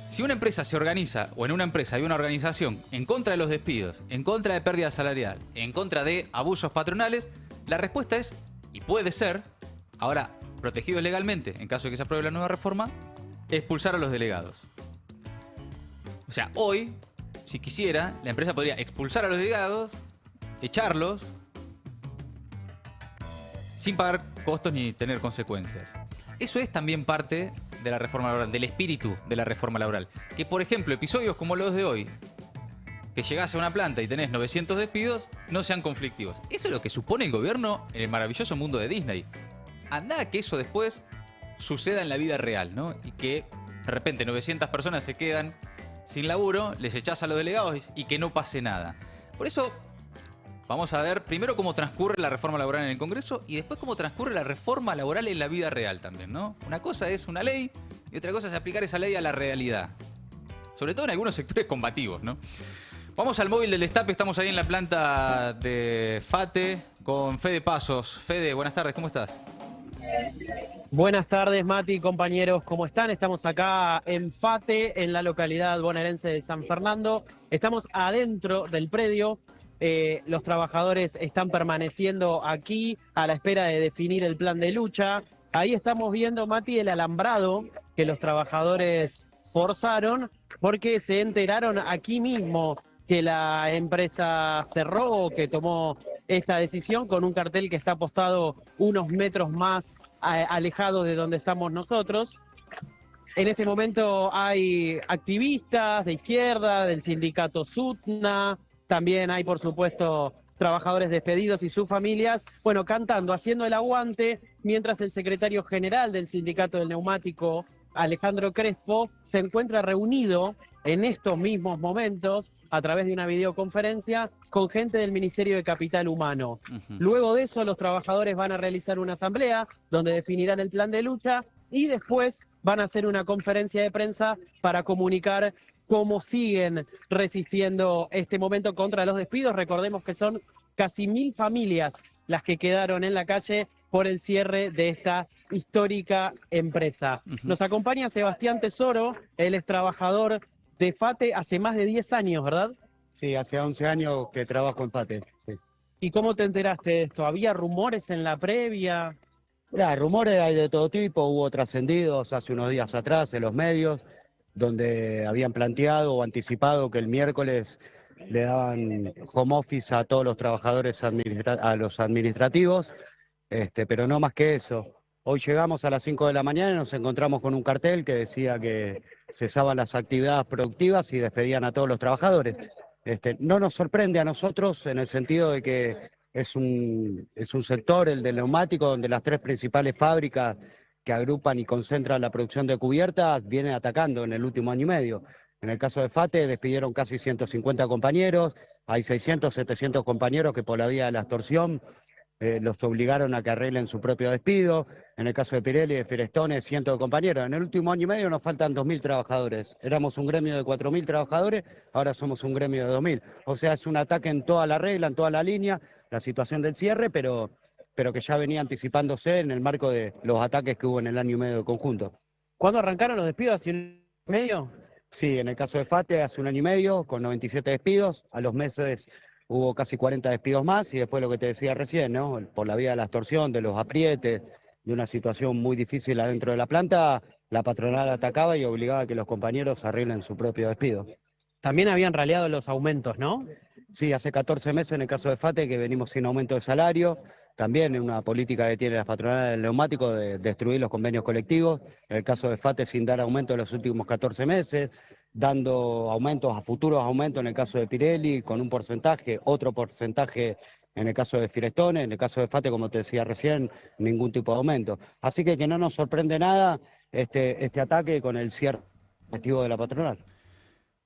Si una empresa se organiza, o en una empresa hay una organización en contra de los despidos, en contra de pérdida salarial, en contra de abusos patronales, la respuesta es, y puede ser, ahora protegidos legalmente, en caso de que se apruebe la nueva reforma, expulsar a los delegados. O sea, hoy, si quisiera, la empresa podría expulsar a los delegados, echarlos, sin pagar costos ni tener consecuencias. Eso es también parte de la reforma laboral, del espíritu de la reforma laboral. Que, por ejemplo, episodios como los de hoy, que llegás a una planta y tenés 900 despidos, no sean conflictivos. Eso es lo que supone el gobierno en el maravilloso mundo de Disney. Anda a que eso después suceda en la vida real, ¿no? Y que de repente 900 personas se quedan sin laburo, les echás a los delegados y que no pase nada. Por eso vamos a ver primero cómo transcurre la reforma laboral en el Congreso y después cómo transcurre la reforma laboral en la vida real también, ¿no? Una cosa es una ley y otra cosa es aplicar esa ley a la realidad. Sobre todo en algunos sectores combativos, ¿no? Vamos al móvil del Destape, estamos ahí en la planta de FATE con Fede Pasos. Fede, buenas tardes, ¿cómo estás? Buenas tardes, Mati, compañeros, ¿cómo están? Estamos acá en FATE, en la localidad bonaerense de San Fernando. Estamos adentro del predio. Los trabajadores están permaneciendo aquí a la espera de definir el plan de lucha. Ahí estamos viendo, Mati, el alambrado que los trabajadores forzaron porque se enteraron aquí mismo que la empresa cerró, que tomó esta decisión con un cartel que está apostado unos metros más alejado de donde estamos nosotros. En este momento hay activistas de izquierda, del sindicato SUTNA, también hay, por supuesto, trabajadores despedidos y sus familias, bueno, cantando, haciendo el aguante, mientras el secretario general del Sindicato del Neumático, Alejandro Crespo, se encuentra reunido en estos mismos momentos a través de una videoconferencia con gente del Ministerio de Capital Humano. Luego de eso, los trabajadores van a realizar una asamblea donde definirán el plan de lucha y después van a hacer una conferencia de prensa para comunicar cómo siguen resistiendo este momento contra los despidos. Recordemos que son casi 1000 familias las que quedaron en la calle por el cierre de esta histórica empresa. Nos acompaña Sebastián Tesoro, él es trabajador de FATE hace más de 10 años, ¿verdad? Sí, hace 11 años que trabajo en FATE. Sí. ¿Y cómo te enteraste de esto? ¿Había rumores en la previa? Mirá, rumores hay de todo tipo, hubo trascendidos hace unos días atrás en los medios, donde habían planteado o anticipado que el miércoles le daban home office a todos los trabajadores a los administrativos, pero no más que eso. Hoy llegamos a las 5 de la mañana y nos encontramos con un cartel que decía que cesaban las actividades productivas y despedían a todos los trabajadores. No nos sorprende a nosotros en el sentido de que es un sector, el del neumático, donde las 3 principales fábricas que agrupan y concentran la producción de cubiertas vienen atacando en el último año y medio. En el caso de FATE despidieron casi 150 compañeros, hay 600, 700 compañeros que por la vía de la extorsión los obligaron a que arreglen su propio despido. En el caso de Pirelli y de Firestone, cientos de compañeros. En el último año y medio nos faltan 2.000 trabajadores. Éramos un gremio de 4.000 trabajadores, ahora somos un gremio de 2.000. O sea, es un ataque en toda la regla, en toda la línea, la situación del cierre, pero que ya venía anticipándose en el marco de los ataques que hubo en el año y medio de conjunto. ¿Cuándo arrancaron los despidos? ¿Hace un año y medio? Sí, en el caso de FATE hace un año y medio, con 97 despidos, a los meses hubo casi 40 despidos más y después lo que te decía recién, ¿no? Por la vía de la extorsión, de los aprietes, de una situación muy difícil adentro de la planta, la patronal atacaba y obligaba a que los compañeros arreglen su propio despido. También habían raleado los aumentos, ¿no? Sí, hace 14 meses en el caso de FATE que venimos sin aumento de salario, también en una política que tiene las patronales del neumático de destruir los convenios colectivos, en el caso de FATE sin dar aumento en los últimos 14 meses, dando aumentos a futuros aumentos en el caso de Pirelli, con un porcentaje, otro porcentaje en el caso de Firestone, en el caso de FATE, como te decía recién, ningún tipo de aumento. Así que no nos sorprende nada este ataque con el cierre activo de la patronal.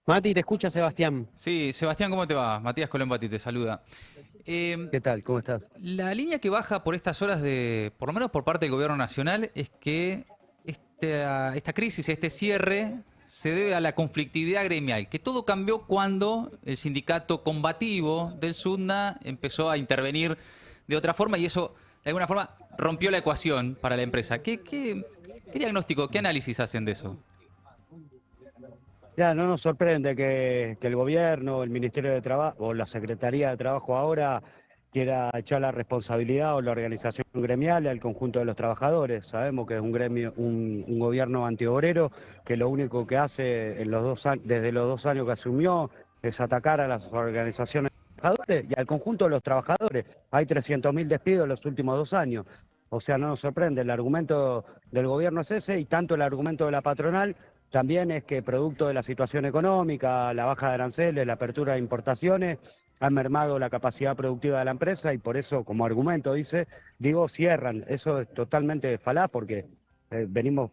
Mati, te escucha Sebastián. Sí, Sebastián, ¿cómo te va? Matías Colombati te saluda. ¿Qué tal? ¿Cómo estás? La línea que baja por estas horas, por lo menos por parte del gobierno nacional, es que esta crisis, este cierre, se debe a la conflictividad gremial, que todo cambió cuando el sindicato combativo del SUTNA empezó a intervenir de otra forma y eso, de alguna forma, rompió la ecuación para la empresa. ¿Qué diagnóstico, qué análisis hacen de eso? Ya, no nos sorprende que el gobierno, el Ministerio de Trabajo o la Secretaría de Trabajo ahora quiera echar la responsabilidad o la organización gremial al conjunto de los trabajadores. Sabemos que es un gremio, un gobierno antiobrero que lo único que hace desde los 2 años que asumió es atacar a las organizaciones de trabajadores y al conjunto de los trabajadores. Hay 300.000 despidos en los últimos 2 años. O sea, no nos sorprende, el argumento del gobierno es ese y tanto el argumento de la patronal también es que producto de la situación económica, la baja de aranceles, la apertura de importaciones, han mermado la capacidad productiva de la empresa y por eso, como argumento, cierran. Eso es totalmente falaz porque venimos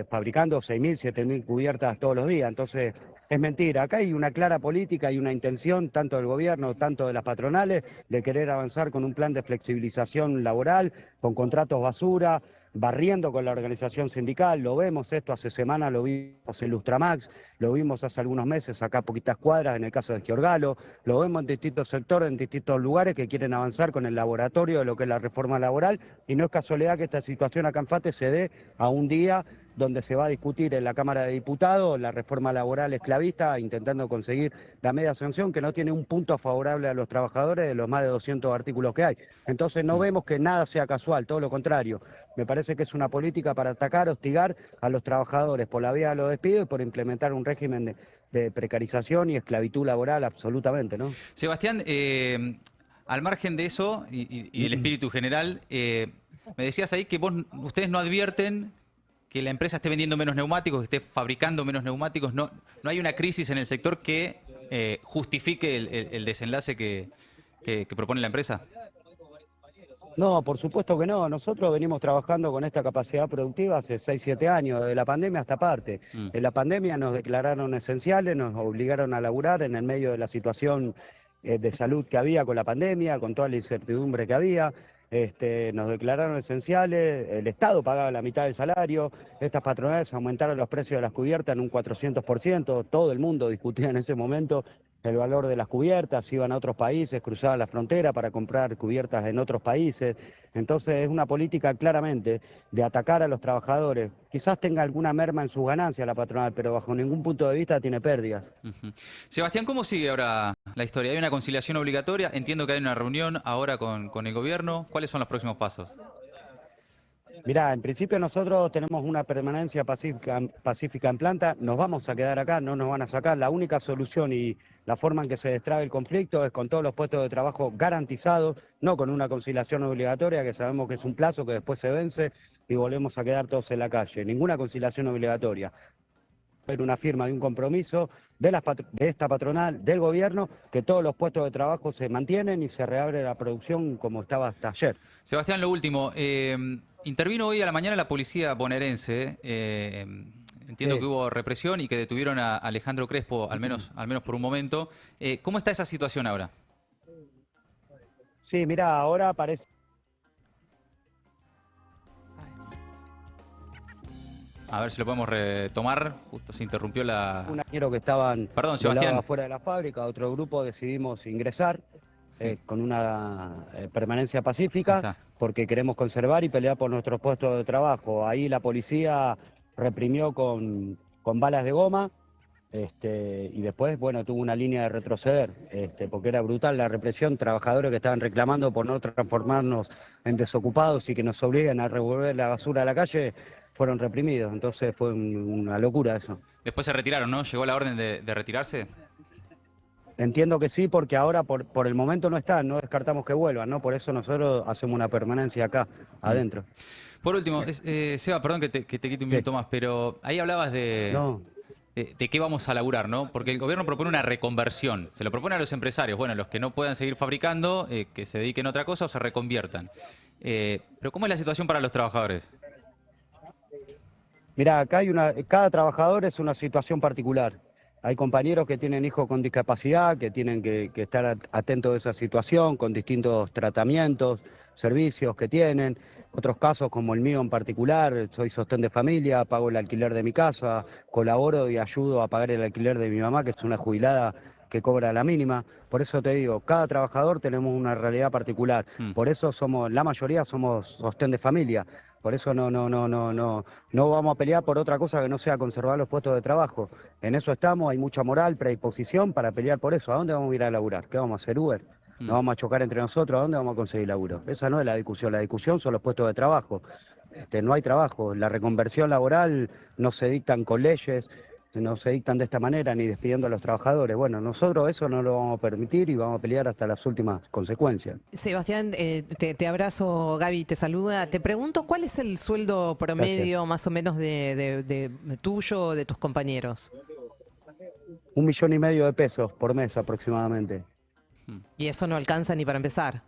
fabricando 6.000, 7.000 cubiertas todos los días. Entonces, es mentira. Acá hay una clara política y una intención, tanto del gobierno, tanto de las patronales, de querer avanzar con un plan de flexibilización laboral, con contratos basura, barriendo con la organización sindical. Lo vemos esto hace semanas, lo vimos en Lustramax, lo vimos hace algunos meses acá a poquitas cuadras en el caso de Giorgalo, lo vemos en distintos sectores, en distintos lugares que quieren avanzar con el laboratorio de lo que es la reforma laboral y no es casualidad que esta situación acá en FATE se dé a un día donde se va a discutir en la Cámara de Diputados la reforma laboral esclavista, intentando conseguir la media sanción que no tiene un punto favorable a los trabajadores de los más de 200 artículos que hay. Entonces no vemos que nada sea casual, todo lo contrario. Me parece que es una política para atacar, hostigar a los trabajadores por la vía de los despidos y por implementar un régimen de precarización y esclavitud laboral absolutamente, ¿no? Sebastián, al margen de eso y el espíritu general, me decías ahí que ustedes no advierten que la empresa esté vendiendo menos neumáticos, que esté fabricando menos neumáticos. No hay una crisis en el sector que justifique el desenlace que propone la empresa. No, por supuesto que no. Nosotros venimos trabajando con esta capacidad productiva hace 6, 7 años, de la pandemia hasta parte. En la pandemia nos declararon esenciales, nos obligaron a laburar en el medio de la situación de salud que había con la pandemia, con toda la incertidumbre que había. Nos declararon esenciales, el Estado pagaba la mitad del salario, estas patronales aumentaron los precios de las cubiertas en un 400%, todo el mundo discutía en ese momento el valor de las cubiertas, iban a otros países, cruzaban la frontera para comprar cubiertas en otros países. Entonces es una política claramente de atacar a los trabajadores. Quizás tenga alguna merma en sus ganancias la patronal, pero bajo ningún punto de vista tiene pérdidas. Sebastián, ¿cómo sigue ahora la historia? ¿Hay una conciliación obligatoria? Entiendo que hay una reunión ahora con el gobierno. ¿Cuáles son los próximos pasos? Mirá, en principio nosotros tenemos una permanencia pacífica en planta, nos vamos a quedar acá, no nos van a sacar. La única solución y la forma en que se destrabe el conflicto es con todos los puestos de trabajo garantizados, no con una conciliación obligatoria, que sabemos que es un plazo que después se vence y volvemos a quedar todos en la calle. Ninguna conciliación obligatoria. Pero una firma de un compromiso de esta patronal, del gobierno, que todos los puestos de trabajo se mantienen y se reabre la producción como estaba hasta ayer. Sebastián, lo último. Intervino hoy a la mañana la policía bonaerense. Entiendo que hubo represión y que detuvieron a Alejandro Crespo, al menos por un momento. ¿Cómo está esa situación ahora? Sí, mira, ahora parece... A ver si lo podemos retomar. Justo se interrumpió la... Un añero que estaban afuera de la fábrica, otro grupo decidimos ingresar con una permanencia pacífica porque queremos conservar y pelear por nuestros puestos de trabajo. Ahí la policía reprimió con balas de goma. Y después, bueno, tuvo una línea de retroceder, porque era brutal la represión, trabajadores que estaban reclamando por no transformarnos en desocupados y que nos obligan a revolver la basura a la calle, fueron reprimidos. Entonces fue una locura eso. Después se retiraron, ¿no? ¿Llegó la orden de retirarse? Entiendo que sí, porque ahora por el momento no están, no descartamos que vuelvan, ¿no? Por eso nosotros hacemos una permanencia acá, adentro. Por último, Seba, perdón que te quite un minuto más, pero ahí hablabas de qué vamos a laburar, ¿no? Porque el gobierno propone una reconversión, se lo propone a los empresarios, bueno, los que no puedan seguir fabricando, que se dediquen a otra cosa o se reconviertan. Pero ¿cómo es la situación para los trabajadores? Mirá, acá cada trabajador es una situación particular. Hay compañeros que tienen hijos con discapacidad, que tienen que estar atentos a esa situación, con distintos tratamientos, servicios que tienen. Otros casos, como el mío en particular, soy sostén de familia, pago el alquiler de mi casa, colaboro y ayudo a pagar el alquiler de mi mamá, que es una jubilada que cobra la mínima. Por eso te digo, cada trabajador tenemos una realidad particular. Por eso la mayoría somos sostén de familia. Por eso no vamos a pelear por otra cosa que no sea conservar los puestos de trabajo. En eso estamos, hay mucha moral, predisposición para pelear por eso. ¿A dónde vamos a ir a laburar? ¿Qué vamos a hacer, Uber? ¿Nos vamos a chocar entre nosotros? ¿A dónde vamos a conseguir laburo? Esa no es la discusión son los puestos de trabajo. No hay trabajo, la reconversión laboral no se dictan con leyes, no se dictan de esta manera ni despidiendo a los trabajadores. Bueno, nosotros eso no lo vamos a permitir y vamos a pelear hasta las últimas consecuencias. Sebastián, te abrazo, Gaby te saluda. Te pregunto, ¿cuál es el sueldo promedio más o menos de tuyo o de tus compañeros? 1,5 millones de pesos por mes aproximadamente. ¿Y eso no alcanza ni para empezar?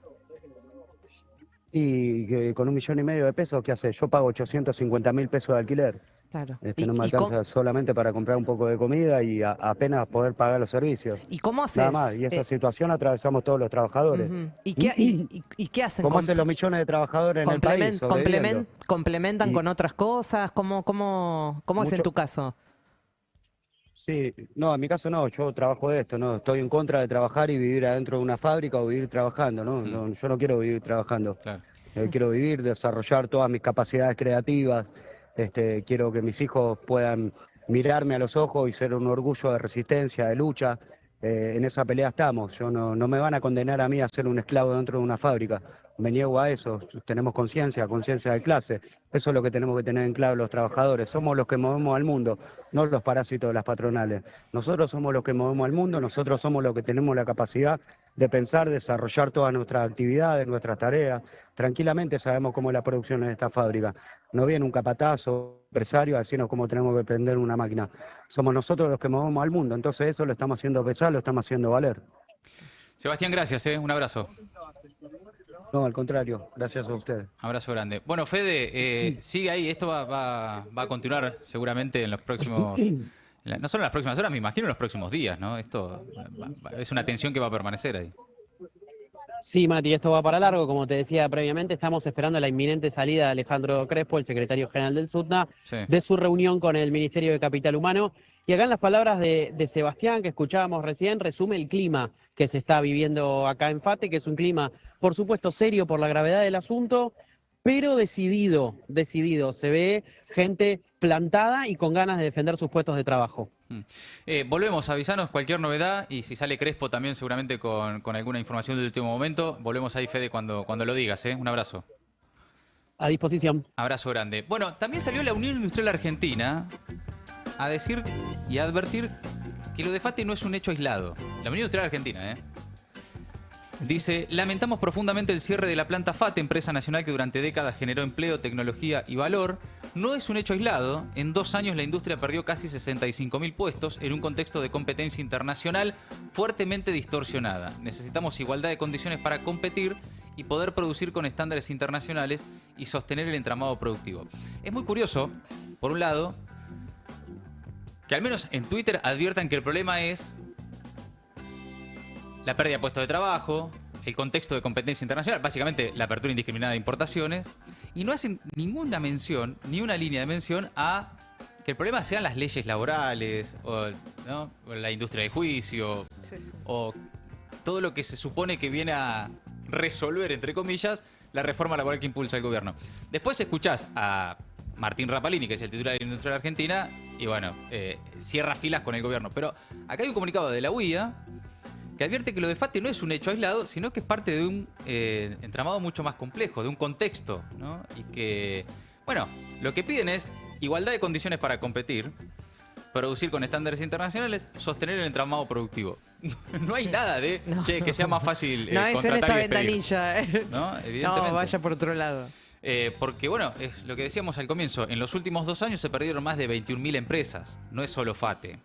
Y con 1,5 millones de pesos, ¿qué hace? Yo pago 850.000 pesos de alquiler. Claro. No me alcanza solamente para comprar un poco de comida y apenas poder pagar los servicios. ¿Y cómo haces? Nada más. Y esa situación atravesamos todos los trabajadores. ¿Y qué hacen? ¿Cómo hacen los millones de trabajadores en el país? ¿Complementan con otras cosas? ¿Cómo es en tu caso? Sí, no, en mi caso no, yo trabajo de esto, no, estoy en contra de trabajar y vivir adentro de una fábrica o vivir trabajando, ¿no? Yo no quiero vivir trabajando. Claro. Quiero vivir, desarrollar todas mis capacidades creativas. Quiero que mis hijos puedan mirarme a los ojos y ser un orgullo de resistencia, de lucha. En esa pelea estamos. Yo no me van a condenar a mí a ser un esclavo dentro de una fábrica. Me niego a eso. Tenemos conciencia de clase. Eso es lo que tenemos que tener en claro los trabajadores. Somos los que movemos al mundo, no los parásitos de las patronales. Nosotros somos los que movemos al mundo, nosotros somos los que tenemos la capacidad de pensar, desarrollar todas nuestras actividades, nuestras tareas. Tranquilamente sabemos cómo es la producción en esta fábrica. No viene un capatazo, empresario, a decirnos cómo tenemos que prender una máquina. Somos nosotros los que movemos al mundo, entonces eso lo estamos haciendo pesar, lo estamos haciendo valer. Sebastián, gracias, un abrazo. No, al contrario, gracias a ustedes. Abrazo grande. Bueno, Fede, sigue ahí, esto va a continuar seguramente en los próximos... No solo en las próximas horas, me imagino en los próximos días, ¿no? Esto es una tensión que va a permanecer ahí. Sí, Mati, esto va para largo. Como te decía previamente, estamos esperando la inminente salida de Alejandro Crespo, el secretario general del SUTNA, de su reunión con el Ministerio de Capital Humano. Y acá en las palabras de Sebastián, que escuchábamos recién, resume el clima que se está viviendo acá en FATE, que es un clima, por supuesto, serio por la gravedad del asunto, pero decidido. Se ve gente plantada y con ganas de defender sus puestos de trabajo. Volvemos, avisanos cualquier novedad y si sale Crespo también seguramente con alguna información del último momento. Volvemos ahí, Fede, cuando lo digas. Un abrazo. A disposición. Abrazo grande. Bueno, también salió la Unión Industrial Argentina a decir y a advertir que lo de FATE no es un hecho aislado. La Unión Industrial Argentina, dice, lamentamos profundamente el cierre de la planta FATE, empresa nacional que durante décadas generó empleo, tecnología y valor. No es un hecho aislado. En 2 años la industria perdió casi 65.000 puestos en un contexto de competencia internacional fuertemente distorsionada. Necesitamos igualdad de condiciones para competir y poder producir con estándares internacionales y sostener el entramado productivo. Es muy curioso, por un lado, que al menos en Twitter adviertan que el problema es la pérdida de puestos de trabajo, el contexto de competencia internacional, básicamente la apertura indiscriminada de importaciones, y no hacen ninguna mención, ni una línea de mención a que el problema sean las leyes laborales, o la industria de juicio, o todo lo que se supone que viene a resolver, entre comillas, la reforma laboral que impulsa el gobierno. Después escuchás a Martín Rapalini, que es el titular de la industria de la Argentina, y bueno, cierra filas con el gobierno. Pero acá hay un comunicado de la UIA que advierte que lo de FATE no es un hecho aislado, sino que es parte de un entramado mucho más complejo, de un contexto, ¿no? Y que, bueno, lo que piden es igualdad de condiciones para competir, producir con estándares internacionales, sostener el entramado productivo. No hay nada de, che, que sea más fácil no es en esta ventanilla. ¿No? Evidentemente. No, vaya por otro lado. Porque, bueno, es lo que decíamos al comienzo, en los últimos 2 años se perdieron más de 21.000 empresas. No es solo FATE.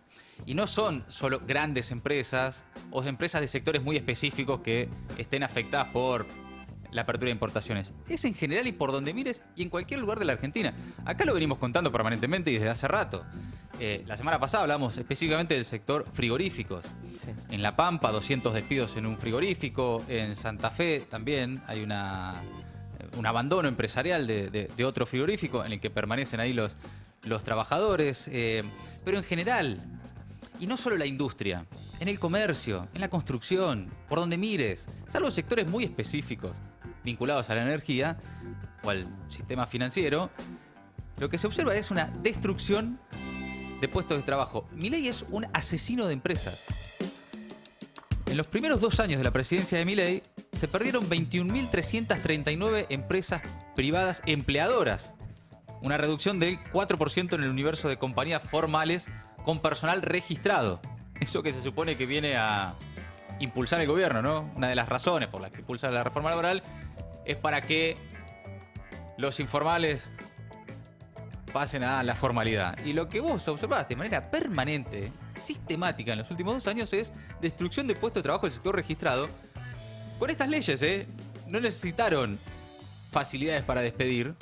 Y no son solo grandes empresas o empresas de sectores muy específicos que estén afectadas por la apertura de importaciones. Es en general y por donde mires y en cualquier lugar de la Argentina. Acá lo venimos contando permanentemente y desde hace rato. La semana pasada hablamos específicamente del sector frigoríficos. Sí. En La Pampa, 200 despidos en un frigorífico. En Santa Fe también hay un abandono empresarial de otro frigorífico en el que permanecen ahí los trabajadores. Pero en general, y no solo la industria, en el comercio, en la construcción, por donde mires, salvo sectores muy específicos vinculados a la energía o al sistema financiero, lo que se observa es una destrucción de puestos de trabajo. Milei es un asesino de empresas. En los primeros 2 años de la presidencia de Milei se perdieron 21.339 empresas privadas empleadoras, una reducción del 4% en el universo de compañías formales con personal registrado. Eso que se supone que viene a impulsar el gobierno, ¿no? Una de las razones por las que impulsa la reforma laboral es para que los informales pasen a la formalidad. Y lo que vos observás de manera permanente, sistemática en los últimos 2 años es destrucción de puestos de trabajo del sector registrado. Con estas leyes, no necesitaron facilidades para despedir,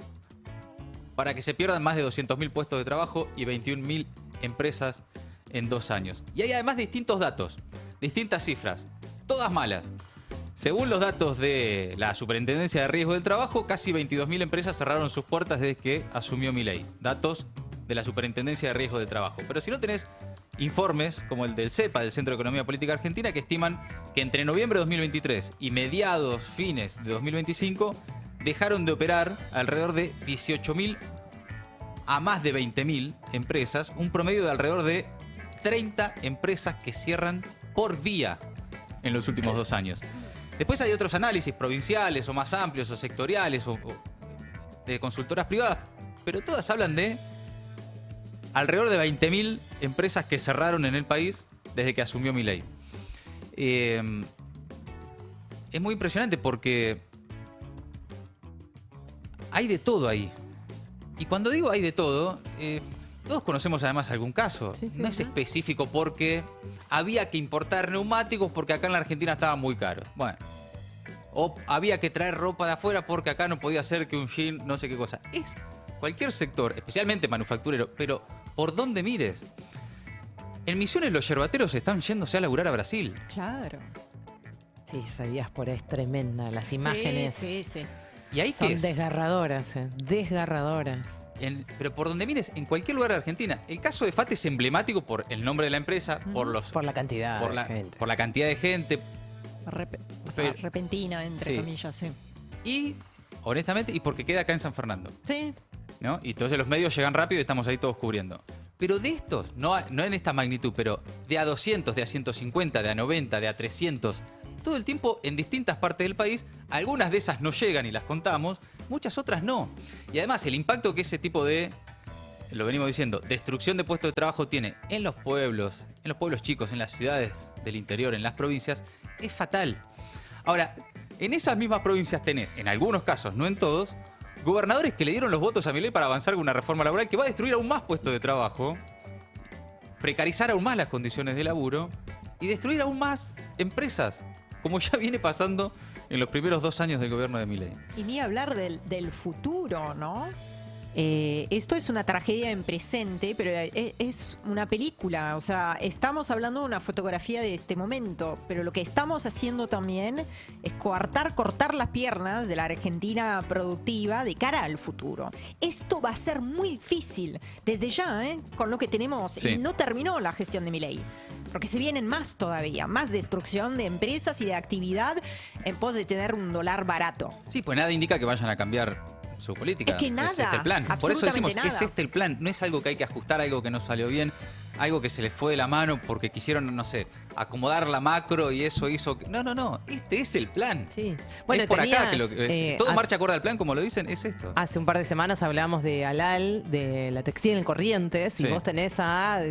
para que se pierdan más de 200.000 puestos de trabajo y 21.000 empresas en 2 años. Y hay además distintos datos, distintas cifras, todas malas. Según los datos de la Superintendencia de Riesgo del Trabajo, casi 22.000 empresas cerraron sus puertas desde que asumió Milei. Datos de la Superintendencia de Riesgo del Trabajo. Pero si no tenés informes como el del CEPA, del Centro de Economía Política Argentina, que estiman que entre noviembre de 2023 y mediados, fines de 2025, dejaron de operar alrededor de 18.000 a más de 20.000 empresas, un promedio de alrededor de 30 empresas que cierran por día en los últimos 2 años. Después hay otros análisis provinciales o más amplios o sectoriales o de consultoras privadas, pero todas hablan de alrededor de 20.000 empresas que cerraron en el país desde que asumió Milei. Es muy impresionante porque hay de todo ahí. Y cuando digo hay de todo, todos conocemos además algún caso. Sí, no es específico porque había que importar neumáticos porque acá en la Argentina estaba muy caro. Bueno. O había que traer ropa de afuera porque acá no podía ser que un jean, no sé qué cosa. Es cualquier sector, especialmente manufacturero, pero por donde mires. En Misiones los yerbateros están yéndose a laburar a Brasil. Claro. Sí, esa diáspora es tremenda. Las imágenes sí. ¿Y ahí son desgarradoras, desgarradoras. Pero por donde mires, en cualquier lugar de Argentina. El caso de FATE es emblemático por el nombre de la empresa, por la cantidad de gente. Por la cantidad de gente. Repentina, entre comillas, sí. Y, honestamente, y porque queda acá en San Fernando. Sí. ¿No? Y entonces los medios llegan rápido y estamos ahí todos cubriendo. Pero de estos, no en esta magnitud, pero de a 200, de a 150, de a 90, de a 300, todo el tiempo en distintas partes del país, algunas de esas no llegan y las contamos, muchas otras no. Y además el impacto que ese tipo de, lo venimos diciendo, destrucción de puestos de trabajo tiene en los pueblos chicos, en las ciudades del interior, en las provincias, es fatal. Ahora, en esas mismas provincias tenés, en algunos casos, no en todos, gobernadores que le dieron los votos a Milei para avanzar con una reforma laboral que va a destruir aún más puestos de trabajo, precarizar aún más las condiciones de laburo y destruir aún más empresas, como ya viene pasando en los primeros 2 años del gobierno de Milei. Y ni hablar del futuro, ¿no? Esto es una tragedia en presente, pero es una película. O sea, estamos hablando de una fotografía de este momento, pero lo que estamos haciendo también es cortar las piernas de la Argentina productiva de cara al futuro. Esto va a ser muy difícil desde ya, con lo que tenemos. Sí. Y no terminó la gestión de Milei, porque se vienen más todavía, más destrucción de empresas y de actividad en pos de tener un dólar barato. Sí, pues nada indica que vayan a cambiar su política. Es que nada, es este el plan. Por eso decimos, absolutamente es nada. este el plan. No es algo que hay que ajustar, algo que no salió bien, algo que se les fue de la mano porque quisieron, no sé, acomodar la macro y eso hizo... No. Este es el plan. Sí. Bueno, es por acá que todo hace- marcha acorde al plan, como lo dicen, es esto. Hace un par de semanas hablábamos de Alal, de la textil en Corrientes, y Sí. vos tenés a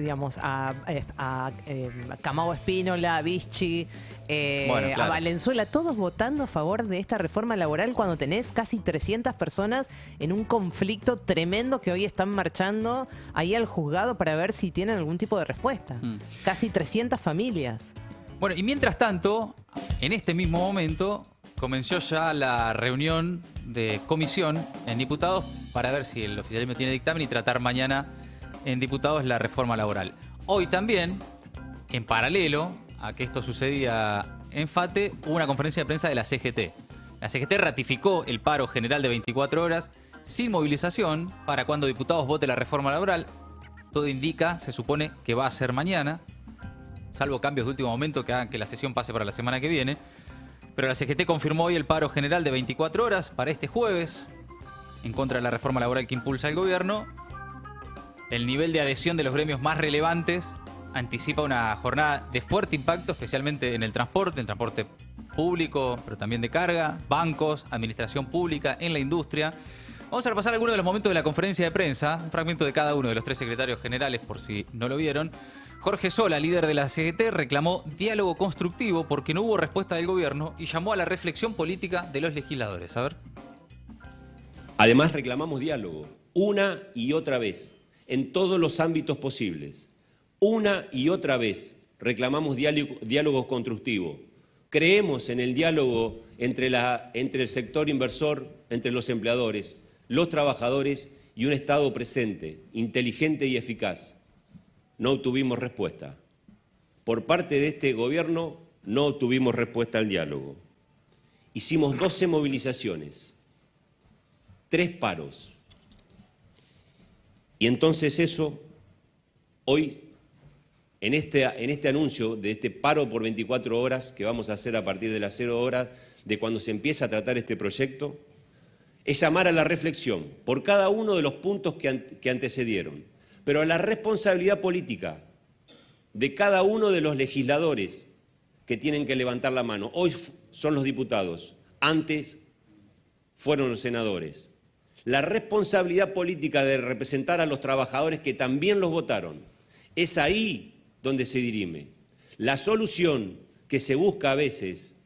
Camao Espínola, a Vichy, Bueno, claro. a Valenzuela, todos votando a favor de esta reforma laboral cuando tenés casi 300 personas en un conflicto tremendo que hoy están marchando ahí al juzgado para ver si tienen algún tipo de respuesta. Casi 300 familias. Bueno, y mientras tanto, en este mismo momento, comenzó ya la reunión de comisión en diputados para ver si el oficialismo tiene dictamen y tratar mañana en diputados la reforma laboral. Hoy también, en paralelo a que esto sucedía en FATE, hubo una conferencia de prensa de la CGT. La CGT ratificó el paro general de 24 horas sin movilización para cuando diputados vote la reforma laboral. Todo indica, se supone, que va a ser mañana, salvo cambios de último momento que hagan que la sesión pase para la semana que viene. Pero la CGT confirmó hoy el paro general de 24 horas para este jueves, en contra de la reforma laboral que impulsa el gobierno. El nivel de adhesión de los gremios más relevantes anticipa una jornada de fuerte impacto, especialmente en el transporte público, pero también de carga, bancos, administración pública, en la industria. Vamos a repasar algunos de los momentos de la conferencia de prensa, un fragmento de cada uno de los tres secretarios generales, por si no lo vieron. Jorge Sola, líder de la CGT, reclamó diálogo constructivo porque no hubo respuesta del gobierno y llamó a la reflexión política de los legisladores. A ver. Además, reclamamos diálogo, una y otra vez, en todos los ámbitos posibles. Una y otra vez reclamamos diálogo constructivo. Creemos en el diálogo entre el sector inversor, entre los empleadores, los trabajadores y un Estado presente, inteligente y eficaz. No obtuvimos respuesta. Por parte de este gobierno no obtuvimos respuesta al diálogo. Hicimos 12 movilizaciones, 3 paros. Y entonces eso, hoy, en este anuncio de este paro por 24 horas que vamos a hacer a partir de las 0 horas de cuando se empieza a tratar este proyecto, es llamar a la reflexión por cada uno de los puntos que antecedieron, pero a la responsabilidad política de cada uno de los legisladores que tienen que levantar la mano. Hoy son los diputados, antes fueron los senadores. La responsabilidad política de representar a los trabajadores que también los votaron, es ahí donde se dirime. La solución que se busca a veces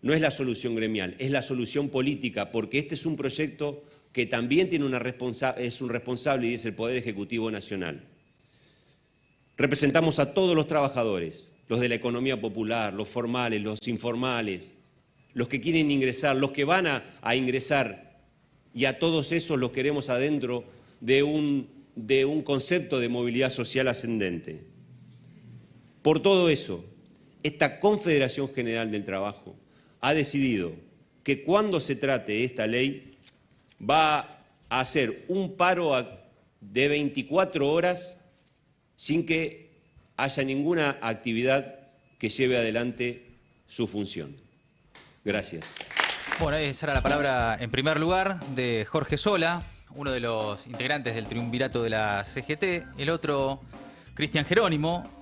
no es la solución gremial, es la solución política, porque este es un proyecto que también tiene es un responsable y es el Poder Ejecutivo Nacional. Representamos a todos los trabajadores, los de la economía popular, los formales, los informales, los que quieren ingresar, los que van a ingresar, y a todos esos los queremos adentro de un concepto de movilidad social ascendente. Por todo eso, esta Confederación General del Trabajo ha decidido que cuando se trate esta ley va a hacer un paro de 24 horas sin que haya ninguna actividad que lleve adelante su función. Gracias. Bueno, esa era la palabra en primer lugar de Jorge Sola, uno de los integrantes del triunvirato de la CGT. El otro, Cristian Jerónimo,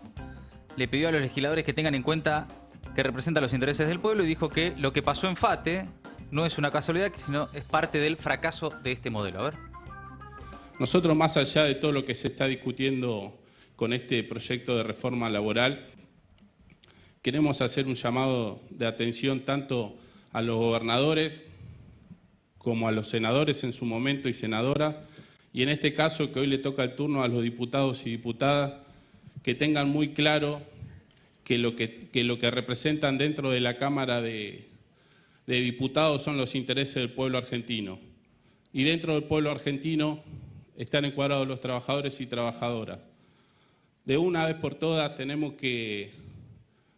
le pidió a los legisladores que tengan en cuenta que representa los intereses del pueblo y dijo que lo que pasó en FATE no es una casualidad, sino es parte del fracaso de este modelo. A ver. Nosotros, más allá de todo lo que se está discutiendo con este proyecto de reforma laboral, queremos hacer un llamado de atención tanto a los gobernadores como a los senadores en su momento y senadoras, y en este caso que hoy le toca el turno a los diputados y diputadas, que tengan muy claro que lo que representan dentro de la Cámara de Diputados son los intereses del pueblo argentino. Y dentro del pueblo argentino están encuadrados los trabajadores y trabajadoras. De una vez por todas tenemos que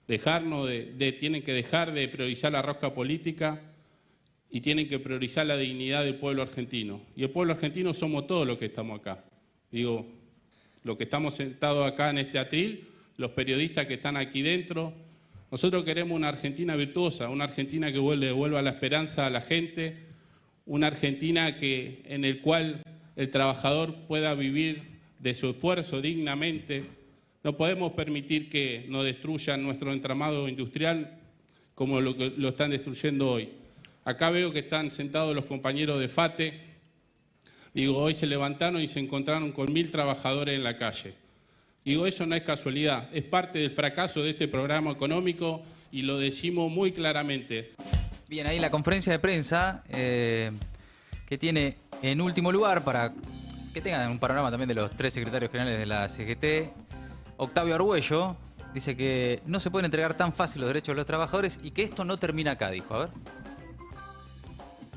tienen que dejar de priorizar la rosca política y tienen que priorizar la dignidad del pueblo argentino. Y el pueblo argentino somos todos los que estamos acá. Digo, los que estamos sentados acá en este atril, los periodistas que están aquí dentro. Nosotros queremos una Argentina virtuosa, una Argentina que devuelva la esperanza a la gente, una Argentina en el cual el trabajador pueda vivir de su esfuerzo dignamente. No podemos permitir que nos destruyan nuestro entramado industrial como lo están destruyendo hoy. Acá veo que están sentados los compañeros de FATE. Digo, hoy se levantaron y se encontraron con 1000 trabajadores en la calle. Digo, eso no es casualidad, es parte del fracaso de este programa económico y lo decimos muy claramente. Bien, ahí la conferencia de prensa que tiene en último lugar, para que tengan un panorama también de los 3 secretarios generales de la CGT, Octavio Argüello, dice que no se pueden entregar tan fácil los derechos de los trabajadores y que esto no termina acá, dijo. A ver.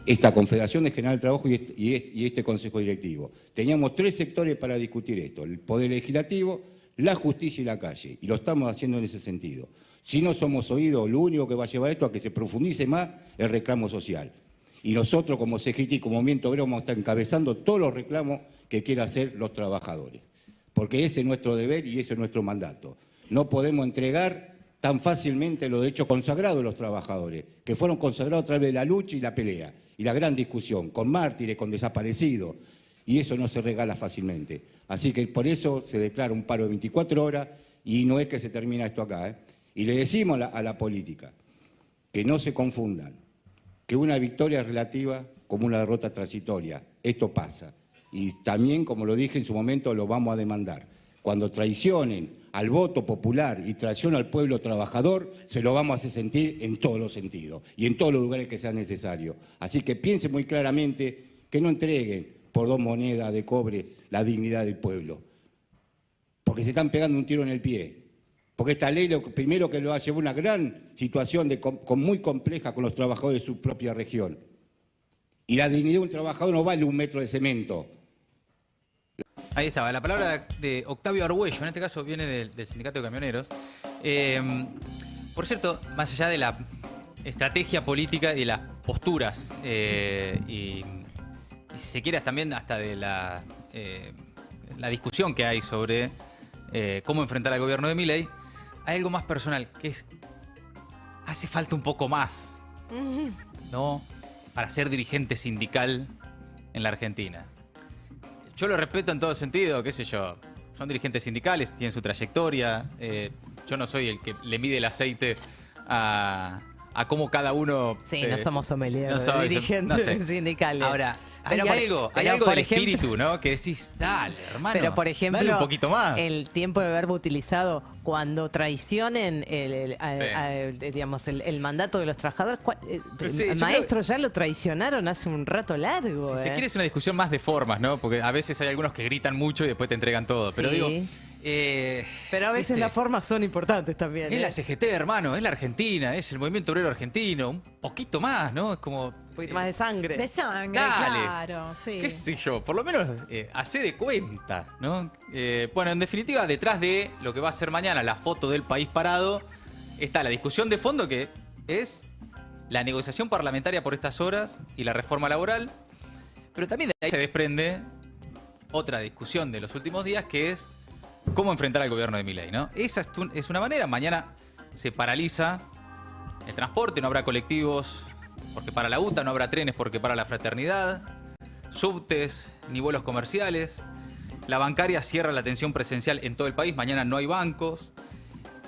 Esta Confederación General del Trabajo y este Consejo Directivo. Teníamos 3 sectores para discutir esto: el Poder Legislativo, la Justicia y la calle. Y lo estamos haciendo en ese sentido. Si no somos oídos, lo único que va a llevar esto a que se profundice más el reclamo social. Y nosotros como CGT y como Movimiento Obrero vamos a estar encabezando todos los reclamos que quieran hacer los trabajadores. Porque ese es nuestro deber y ese es nuestro mandato. No podemos entregar tan fácilmente los derechos consagrados de los trabajadores, que fueron consagrados a través de la lucha y la pelea, y la gran discusión, con mártires, con desaparecidos, y eso no se regala fácilmente. Así que por eso se declara un paro de 24 horas, y no es que se termina esto acá, Y le decimos a la política que no se confundan, que una victoria es relativa como una derrota transitoria. Esto pasa. Y también, como lo dije en su momento, lo vamos a demandar. Cuando traicionen al voto popular y traicionen al pueblo trabajador, se lo vamos a hacer sentir en todos los sentidos y en todos los lugares que sea necesario. Así que piensen muy claramente que no entreguen por 2 monedas de cobre la dignidad del pueblo. Porque se están pegando un tiro en el pie. Porque esta ley lo primero que lo va a llevar a una gran situación muy compleja con los trabajadores de su propia región. Y la dignidad de un trabajador no vale 1 metro de cemento. Ahí estaba, la palabra de Octavio Argüello, en este caso viene del Sindicato de Camioneros. Por cierto, más allá de la estrategia política y las posturas, y si se quiere también hasta de la discusión que hay sobre cómo enfrentar al gobierno de Milei, hay algo más personal, que es, hace falta un poco más, ¿no?, para ser dirigente sindical en la Argentina. Yo lo respeto en todo sentido, qué sé yo. Son dirigentes sindicales, tienen su trayectoria. Yo no soy el que le mide el aceite a cómo cada uno... Sí, no somos sommeliers, no dirigentes sindicales. Ahora, hay algo del espíritu, ¿no? Que decís, dale, hermano, pero por ejemplo, dale un poquito más. El tiempo de verbo utilizado cuando traicionen digamos, el mandato de los trabajadores. Sí, maestro, ya lo traicionaron hace un rato largo. Si se quiere es una discusión más de formas, ¿no? Porque a veces hay algunos que gritan mucho y después te entregan todo. Pero sí, digo... pero a veces las formas son importantes también. Es la CGT, hermano, es la Argentina, es el movimiento obrero argentino. Un poquito más, ¿no? Es como... Un poquito más de sangre. De sangre, dale, claro, sí. Qué sé yo, por lo menos hacé de cuenta, ¿no? Bueno, en definitiva, detrás de lo que va a ser mañana la foto del país parado, está la discusión de fondo, que es la negociación parlamentaria por estas horas y la reforma laboral. Pero también de ahí se desprende otra discusión de los últimos días, que es cómo enfrentar al gobierno de Milei, ¿no? Esa es una manera. Mañana se paraliza el transporte, no habrá colectivos porque para la UTA, no habrá trenes porque para la fraternidad, subtes ni vuelos comerciales. La bancaria cierra la atención presencial en todo el país, mañana no hay bancos.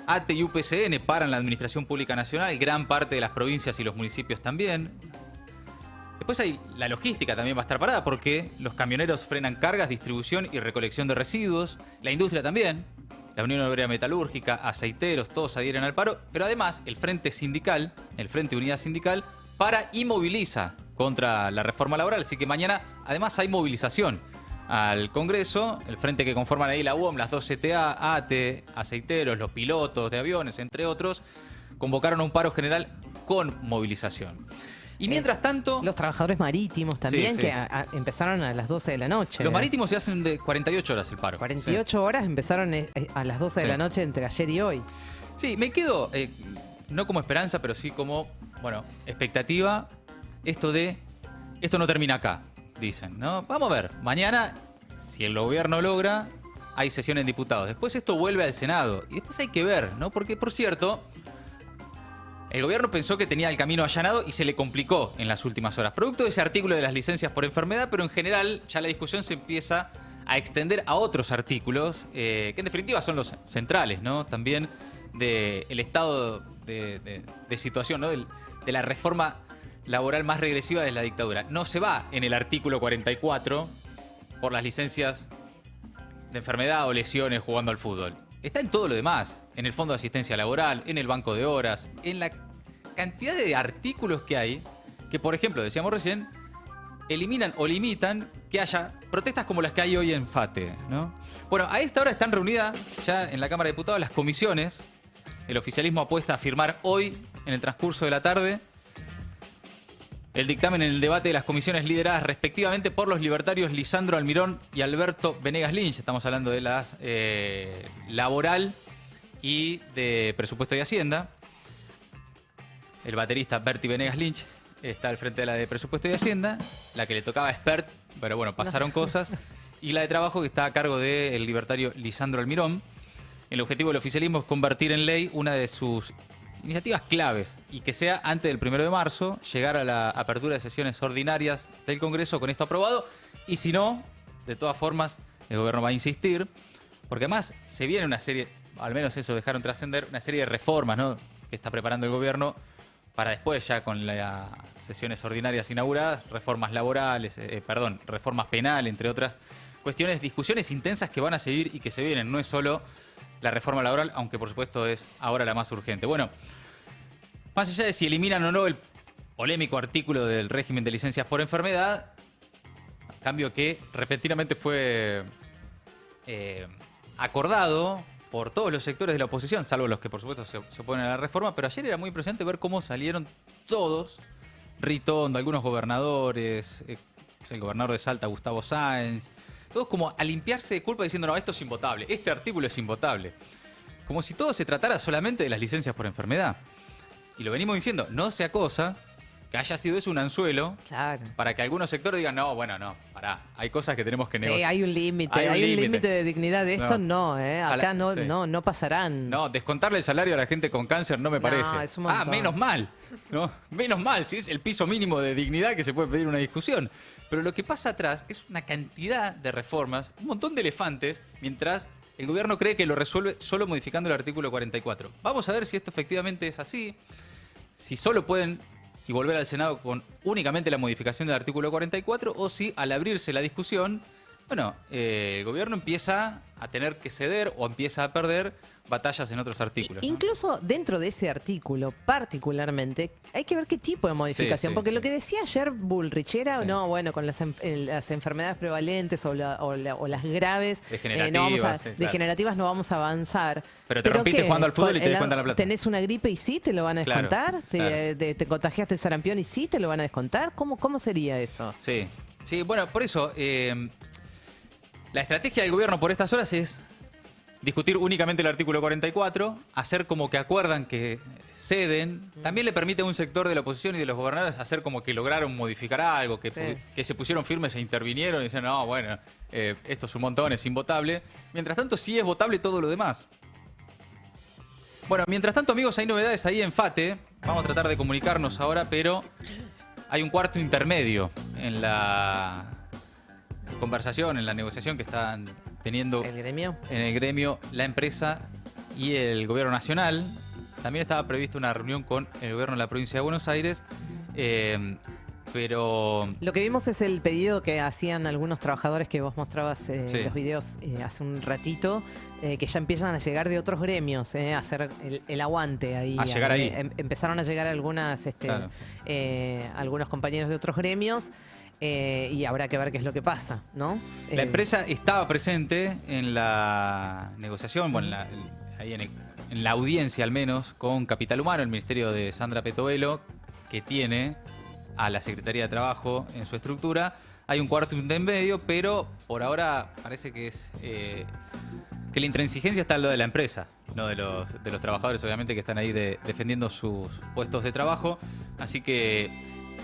ATE y UPCN paran la Administración Pública Nacional, gran parte de las provincias y los municipios también. Después la logística también va a estar parada porque los camioneros frenan cargas, distribución y recolección de residuos. La industria también. La Unión Obrera Metalúrgica, aceiteros, todos adhieren al paro. Pero además el Frente Sindical, el Frente Unidad Sindical, para y moviliza contra la reforma laboral. Así que mañana además hay movilización al Congreso. El frente que conforman ahí la UOM, las 2 CTA, ATE, aceiteros, los pilotos de aviones, entre otros, convocaron a un paro general con movilización. Y mientras tanto... Los trabajadores marítimos también, sí. que empezaron a las 12 de la noche. Los marítimos se hacen de 48 horas el paro. 48 horas empezaron a las 12 de la noche entre ayer y hoy. Sí, me quedo, no como esperanza, pero sí como, bueno, expectativa, esto no termina acá, dicen, ¿no? Vamos a ver, mañana, si el gobierno logra, hay sesión en diputados. Después esto vuelve al Senado. Y después hay que ver, ¿no? Porque, por cierto... el gobierno pensó que tenía el camino allanado y se le complicó en las últimas horas. Producto de ese artículo de las licencias por enfermedad, pero en general ya la discusión se empieza a extender a otros artículos, que en definitiva son los centrales, ¿no? También del estado de situación, ¿no? De la reforma laboral más regresiva de la dictadura. No se va en el artículo 44 por las licencias de enfermedad o lesiones jugando al fútbol. Está en todo lo demás, en el fondo de asistencia laboral, en el banco de horas, en la cantidad de artículos que hay, que por ejemplo, decíamos recién, eliminan o limitan que haya protestas como las que hay hoy en FATE, ¿no? Bueno, a esta hora están reunidas ya en la Cámara de Diputados las comisiones. El oficialismo apuesta a firmar hoy, en el transcurso de la tarde, el dictamen en el debate de las comisiones lideradas respectivamente por los libertarios Lisandro Almirón y Alberto Venegas Lynch. Estamos hablando de la laboral y de presupuesto y hacienda. El baterista Berti Venegas Lynch está al frente de la de presupuesto y hacienda, la que le tocaba a Espert, pero bueno, pasaron cosas, y la de trabajo que está a cargo del libertario Lisandro Almirón. El objetivo del oficialismo es convertir en ley una de sus iniciativas claves y que sea antes del 1 de marzo, llegar a la apertura de sesiones ordinarias del Congreso con esto aprobado, y si no, de todas formas, el gobierno va a insistir, porque además se viene una serie, al menos eso dejaron trascender, una serie de reformas, ¿no?, que está preparando el gobierno para después, ya con las sesiones ordinarias inauguradas, reformas laborales, reformas penales, entre otras cuestiones, discusiones intensas que van a seguir y que se vienen. No es solo la reforma laboral, aunque por supuesto es ahora la más urgente. Bueno, más allá de si eliminan o no el polémico artículo del régimen de licencias por enfermedad, cambio que repentinamente fue acordado por todos los sectores de la oposición, salvo los que por supuesto se oponen a la reforma, pero ayer era muy impresionante ver cómo salieron todos, Ritondo, algunos gobernadores, el gobernador de Salta, Gustavo Sáenz, todos como a limpiarse de culpa diciendo, no, esto es invotable, este artículo es invotable. Como si todo se tratara solamente de las licencias por enfermedad. Y lo venimos diciendo, no sea cosa que haya sido eso un anzuelo, claro, para que algunos sectores digan, no, bueno, no, pará, hay cosas que tenemos que negociar. Sí, hay un límite de dignidad de esto, no, acá sí, no pasarán. No, descontarle el salario a la gente con cáncer no me parece. Es un montón. Menos mal, ¿no? Menos mal, si es el piso mínimo de dignidad que se puede pedir una discusión. Pero lo que pasa atrás es una cantidad de reformas, un montón de elefantes, mientras el gobierno cree que lo resuelve solo modificando el artículo 44. Vamos a ver si esto efectivamente es así, si solo pueden y volver al Senado con únicamente la modificación del artículo 44, o si al abrirse la discusión, bueno, el gobierno empieza a tener que ceder o empieza a perder batallas en otros artículos, ¿no? Incluso dentro de ese artículo, particularmente, hay que ver qué tipo de modificación. Sí, porque sí. Lo que decía ayer Bullrich era, no, bueno, con las enfermedades prevalentes o las graves, degenerativas no vamos a avanzar. Pero te rompiste ¿qué? jugando al fútbol y te descuentan la plata. ¿Tenés una gripe y sí te lo van a descontar? Claro. ¿Te contagiaste el sarampión y sí te lo van a descontar? ¿Cómo sería eso? Sí, bueno, por eso, la estrategia del gobierno por estas horas es discutir únicamente el artículo 44, hacer como que acuerdan que ceden. También le permite a un sector de la oposición y de los gobernadores hacer como que lograron modificar algo, que se pusieron firmes e intervinieron y dicen, no, bueno, esto es un montón, es invotable. Mientras tanto, sí es votable todo lo demás. Bueno, mientras tanto, amigos, hay novedades ahí en FATE. Vamos a tratar de comunicarnos ahora, pero hay un cuarto intermedio en la conversación, en la negociación que están teniendo en el gremio la empresa y el gobierno nacional. También estaba prevista una reunión con el gobierno de la provincia de Buenos Aires, pero lo que vimos es el pedido que hacían algunos trabajadores que vos mostrabas los videos hace un ratito, que ya empiezan a llegar de otros gremios, a hacer el aguante ahí. A llegar ahí. Empezaron a llegar algunos compañeros de otros gremios. Y habrá que ver qué es lo que pasa, ¿no? La empresa estaba presente en la negociación, bueno, ahí en la audiencia al menos, con Capital Humano, el ministerio de Sandra Petovelo, que tiene a la Secretaría de Trabajo en su estructura. Hay un cuarto intermedio, pero por ahora parece que es que la intransigencia está en lo de la empresa, no de los trabajadores, obviamente, que están ahí defendiendo sus puestos de trabajo. Así que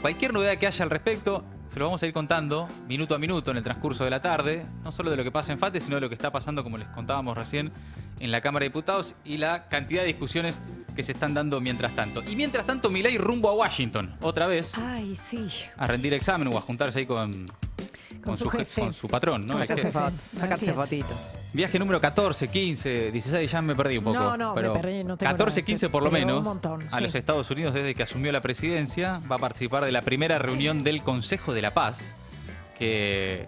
cualquier novedad que haya al respecto se lo vamos a ir contando minuto a minuto en el transcurso de la tarde, no solo de lo que pasa en FATE, sino de lo que está pasando, como les contábamos recién, en la Cámara de Diputados y la cantidad de discusiones que se están dando mientras tanto. Y mientras tanto, Milei rumbo a Washington, otra vez. Ay, sí. A rendir examen o a juntarse ahí con su jefe. con su patrón, ¿no? Sacarse fotitos. Viaje número 14, 15, 16, ya me perdí un poco. No, pero me perdí, no tengo 14, nada, 15 por lo pero menos un montón, a sí. los Estados Unidos desde que asumió la presidencia. Va a participar de la primera reunión del Consejo de la Paz, que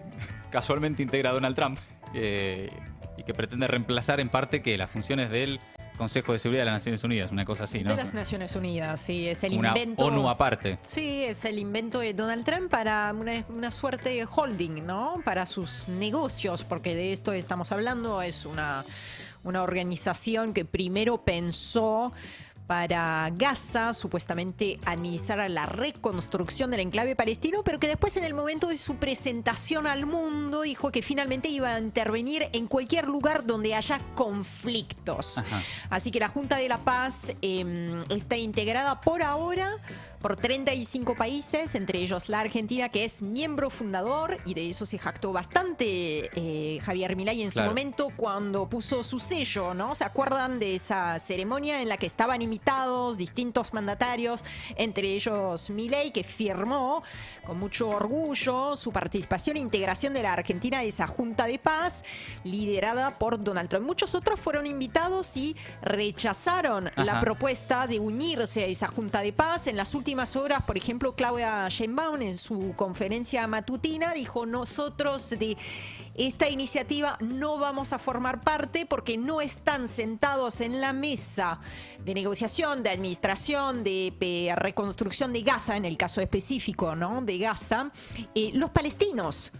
casualmente integra a Donald Trump y que pretende reemplazar en parte que las funciones del Consejo de Seguridad de las Naciones Unidas, una cosa así, ¿no? De las Naciones Unidas, sí, es el Una invento. ONU aparte. Sí, es el invento de Donald Trump para una suerte de holding, ¿no? Para sus negocios, porque de esto estamos hablando, es una organización que primero pensó para Gaza, supuestamente administrar la reconstrucción del enclave palestino, pero que después en el momento de su presentación al mundo dijo que finalmente iba a intervenir en cualquier lugar donde haya conflictos. Ajá. Así que la Junta de la Paz está integrada por ahora por 35 países, entre ellos la Argentina, que es miembro fundador, y de eso se jactó bastante Javier Milei en su momento cuando puso su sello, ¿no? ¿Se acuerdan de esa ceremonia en la que estaban invitados distintos mandatarios, entre ellos Milei, que firmó con mucho orgullo su participación e integración de la Argentina a esa Junta de Paz liderada por Donald Trump? Muchos otros fueron invitados y rechazaron la propuesta de unirse a esa Junta de Paz. En las últimas horas, por ejemplo, Claudia Sheinbaum en su conferencia matutina dijo: nosotros de esta iniciativa no vamos a formar parte porque no están sentados en la mesa de negociación, de administración, de reconstrucción de Gaza, en el caso específico, ¿no?, de Gaza, los palestinos,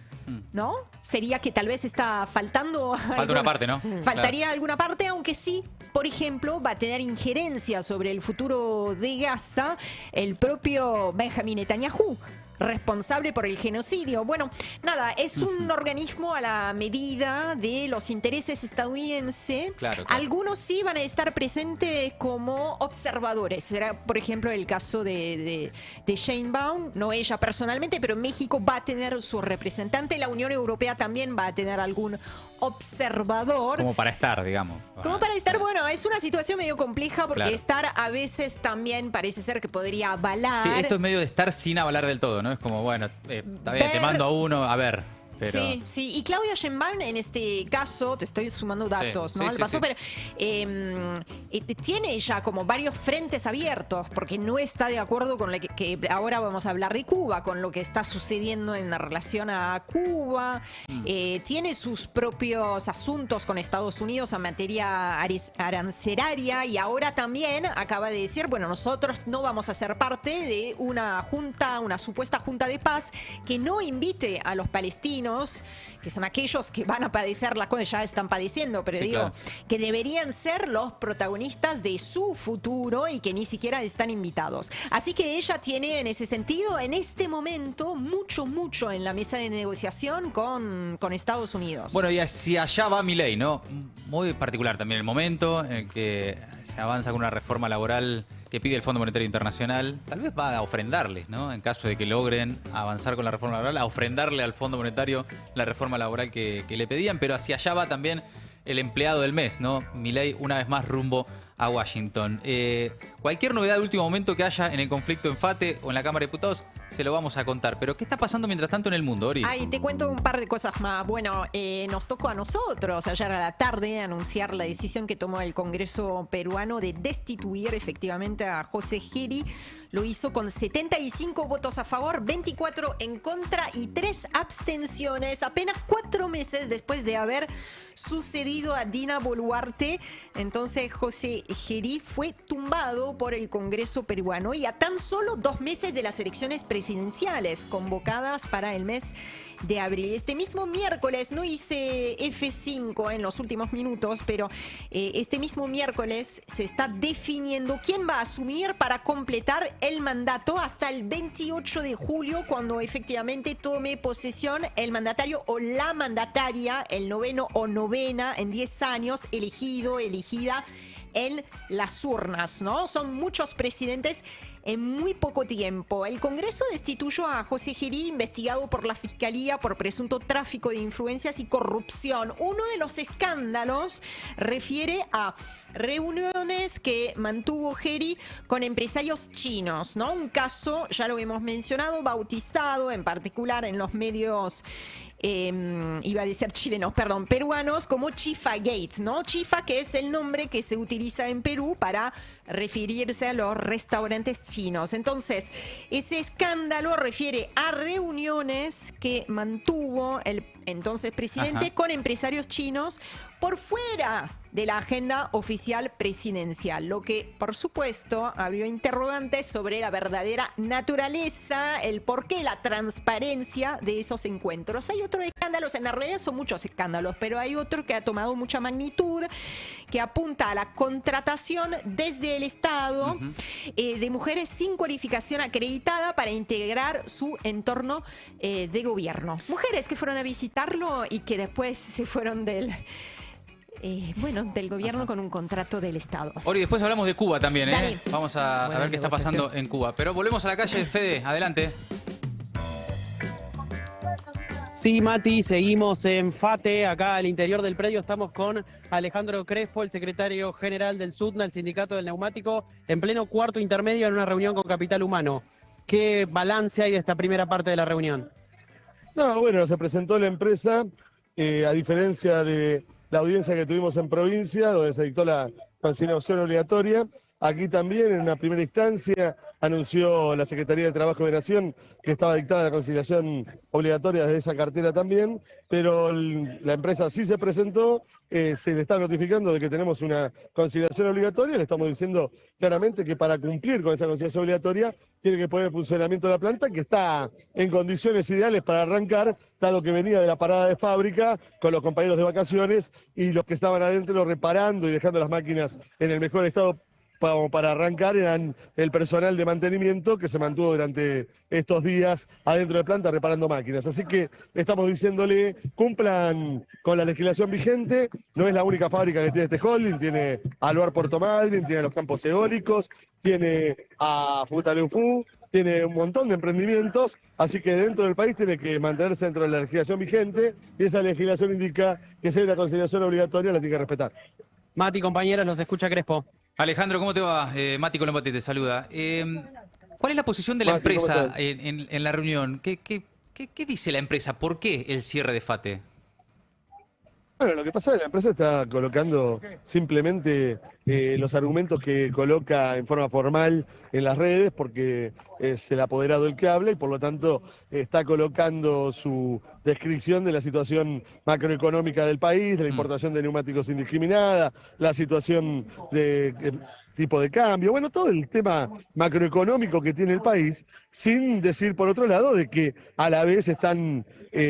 ¿no? Sería que tal vez está faltando una parte, ¿no? Faltaría alguna parte, aunque sí, por ejemplo, va a tener injerencia sobre el futuro de Gaza el propio Benjamin Netanyahu, responsable por el genocidio. Bueno, nada, es un organismo a la medida de los intereses estadounidenses. Claro. Algunos sí van a estar presentes como observadores. Será, por ejemplo, el caso de Sheinbaum, no ella personalmente, pero México va a tener su representante. La Unión Europea también va a tener algún observador. Como para estar, digamos. Como para estar, bueno, es una situación medio compleja porque estar a veces también parece ser que podría avalar. Sí, esto es medio de estar sin avalar del todo, ¿no? Es como, bueno, está bien, te mando a uno, a ver. Pero... Sí. Y Claudia Sheinbaum, en este caso, te estoy sumando datos, ¿no? Al paso, pero tiene ya como varios frentes abiertos, porque no está de acuerdo con lo que ahora vamos a hablar de Cuba, con lo que está sucediendo en relación a Cuba. Tiene sus propios asuntos con Estados Unidos en materia arancelaria, y ahora también acaba de decir, bueno, nosotros no vamos a ser parte de una supuesta junta de paz que no invite a los palestinos, que son aquellos que van a padecer las cosas, ya están padeciendo, pero que deberían ser los protagonistas de su futuro y que ni siquiera están invitados. Así que ella tiene en ese sentido, en este momento, mucho en la mesa de negociación con Estados Unidos. Bueno, y hacia allá va Milei, ¿no? Muy particular también el momento en que se avanza con una reforma laboral que pide el Fondo Monetario Internacional. Tal vez va a ofrendarle, ¿no? En caso de que logren avanzar con la reforma laboral, a ofrendarle al Fondo Monetario la reforma laboral que le pedían, pero hacia allá va también el empleado del mes, ¿no? Milei una vez más rumbo a Washington. Cualquier novedad de último momento que haya en el conflicto en FATE o en la Cámara de Diputados se lo vamos a contar. Pero ¿qué está pasando mientras tanto en el mundo, Ori? Ay, te cuento un par de cosas más. Bueno, nos tocó a nosotros ayer a la tarde anunciar la decisión que tomó el Congreso peruano de destituir efectivamente a José Geri. Lo hizo con 75 votos a favor, 24 en contra y 3 abstenciones, apenas 4 meses después de haber sucedido a Dina Boluarte. Entonces José Geri fue tumbado por el Congreso peruano, y a tan solo 2 meses de las elecciones presidenciales convocadas para el mes de abril. Este mismo miércoles, no hice F5 en los últimos minutos, pero este mismo miércoles se está definiendo quién va a asumir para completar el mandato hasta el 28 de julio, cuando efectivamente tome posesión el mandatario o la mandataria, el noveno o novena en 10 años, elegida en las urnas, ¿no? Son muchos presidentes en muy poco tiempo. El Congreso destituyó a José Gerí, investigado por la Fiscalía por presunto tráfico de influencias y corrupción. Uno de los escándalos refiere a reuniones que mantuvo Gerí con empresarios chinos, ¿no? Un caso, ya lo hemos mencionado, bautizado en particular en los medios iba a decir chilenos, perdón, peruanos, como Chifa Gates, ¿no? Chifa, que es el nombre que se utiliza en Perú para referirse a los restaurantes chinos. Entonces, ese escándalo refiere a reuniones que mantuvo el entonces presidente con empresarios chinos por fuera de la agenda oficial presidencial, lo que por supuesto abrió interrogantes sobre la verdadera naturaleza, el porqué, la transparencia de esos encuentros. Hay otros escándalos, en la realidad son muchos escándalos, pero hay otro que ha tomado mucha magnitud, que apunta a la contratación desde el Estado de mujeres sin cualificación acreditada para integrar su entorno de gobierno. Mujeres que fueron a visitarlo y que después se fueron del gobierno con un contrato del Estado. Ori, después hablamos de Cuba también, ¿eh? Dale. Vamos a ver qué está pasando en Cuba. Pero volvemos a la calle, Fede, adelante. Sí, Mati, seguimos en FATE, acá al interior del predio. Estamos con Alejandro Crespo, el secretario general del SUTNA, el sindicato del neumático, en pleno cuarto intermedio en una reunión con Capital Humano. ¿Qué balance hay de esta primera parte de la reunión? No, bueno, se presentó la empresa, a diferencia de la audiencia que tuvimos en provincia, donde se dictó la conciliación obligatoria. Aquí también, en una primera instancia, anunció la Secretaría de Trabajo de Nación que estaba dictada la conciliación obligatoria de esa cartera también, pero la empresa sí se presentó, se le está notificando de que tenemos una conciliación obligatoria, le estamos diciendo claramente que para cumplir con esa conciliación obligatoria tiene que poner el funcionamiento de la planta, que está en condiciones ideales para arrancar, dado que venía de la parada de fábrica con los compañeros de vacaciones y los que estaban adentro reparando y dejando las máquinas en el mejor estado para arrancar eran el personal de mantenimiento que se mantuvo durante estos días adentro de planta reparando máquinas. Así que estamos diciéndole, cumplan con la legislación vigente, no es la única fábrica que tiene este holding, tiene a Alvar Puerto Madryn, tiene los campos eólicos, tiene a Futaleufú, tiene un montón de emprendimientos, así que dentro del país tiene que mantenerse dentro de la legislación vigente y esa legislación indica que si hay una conciliación obligatoria la tiene que respetar. Mati, compañeros, los escucha Crespo. Alejandro, ¿cómo te va? Mati Colombati te saluda. ¿Cuál es la posición de la empresa en la reunión? ¿Qué dice la empresa? ¿Por qué el cierre de FATE? Bueno, lo que pasa es que la empresa está colocando simplemente los argumentos que coloca en forma formal en las redes porque es el apoderado el que habla y por lo tanto está colocando su descripción de la situación macroeconómica del país, de la importación de neumáticos indiscriminada, la situación de tipo de cambio, bueno, todo el tema macroeconómico que tiene el país, sin decir por otro lado de que a la vez están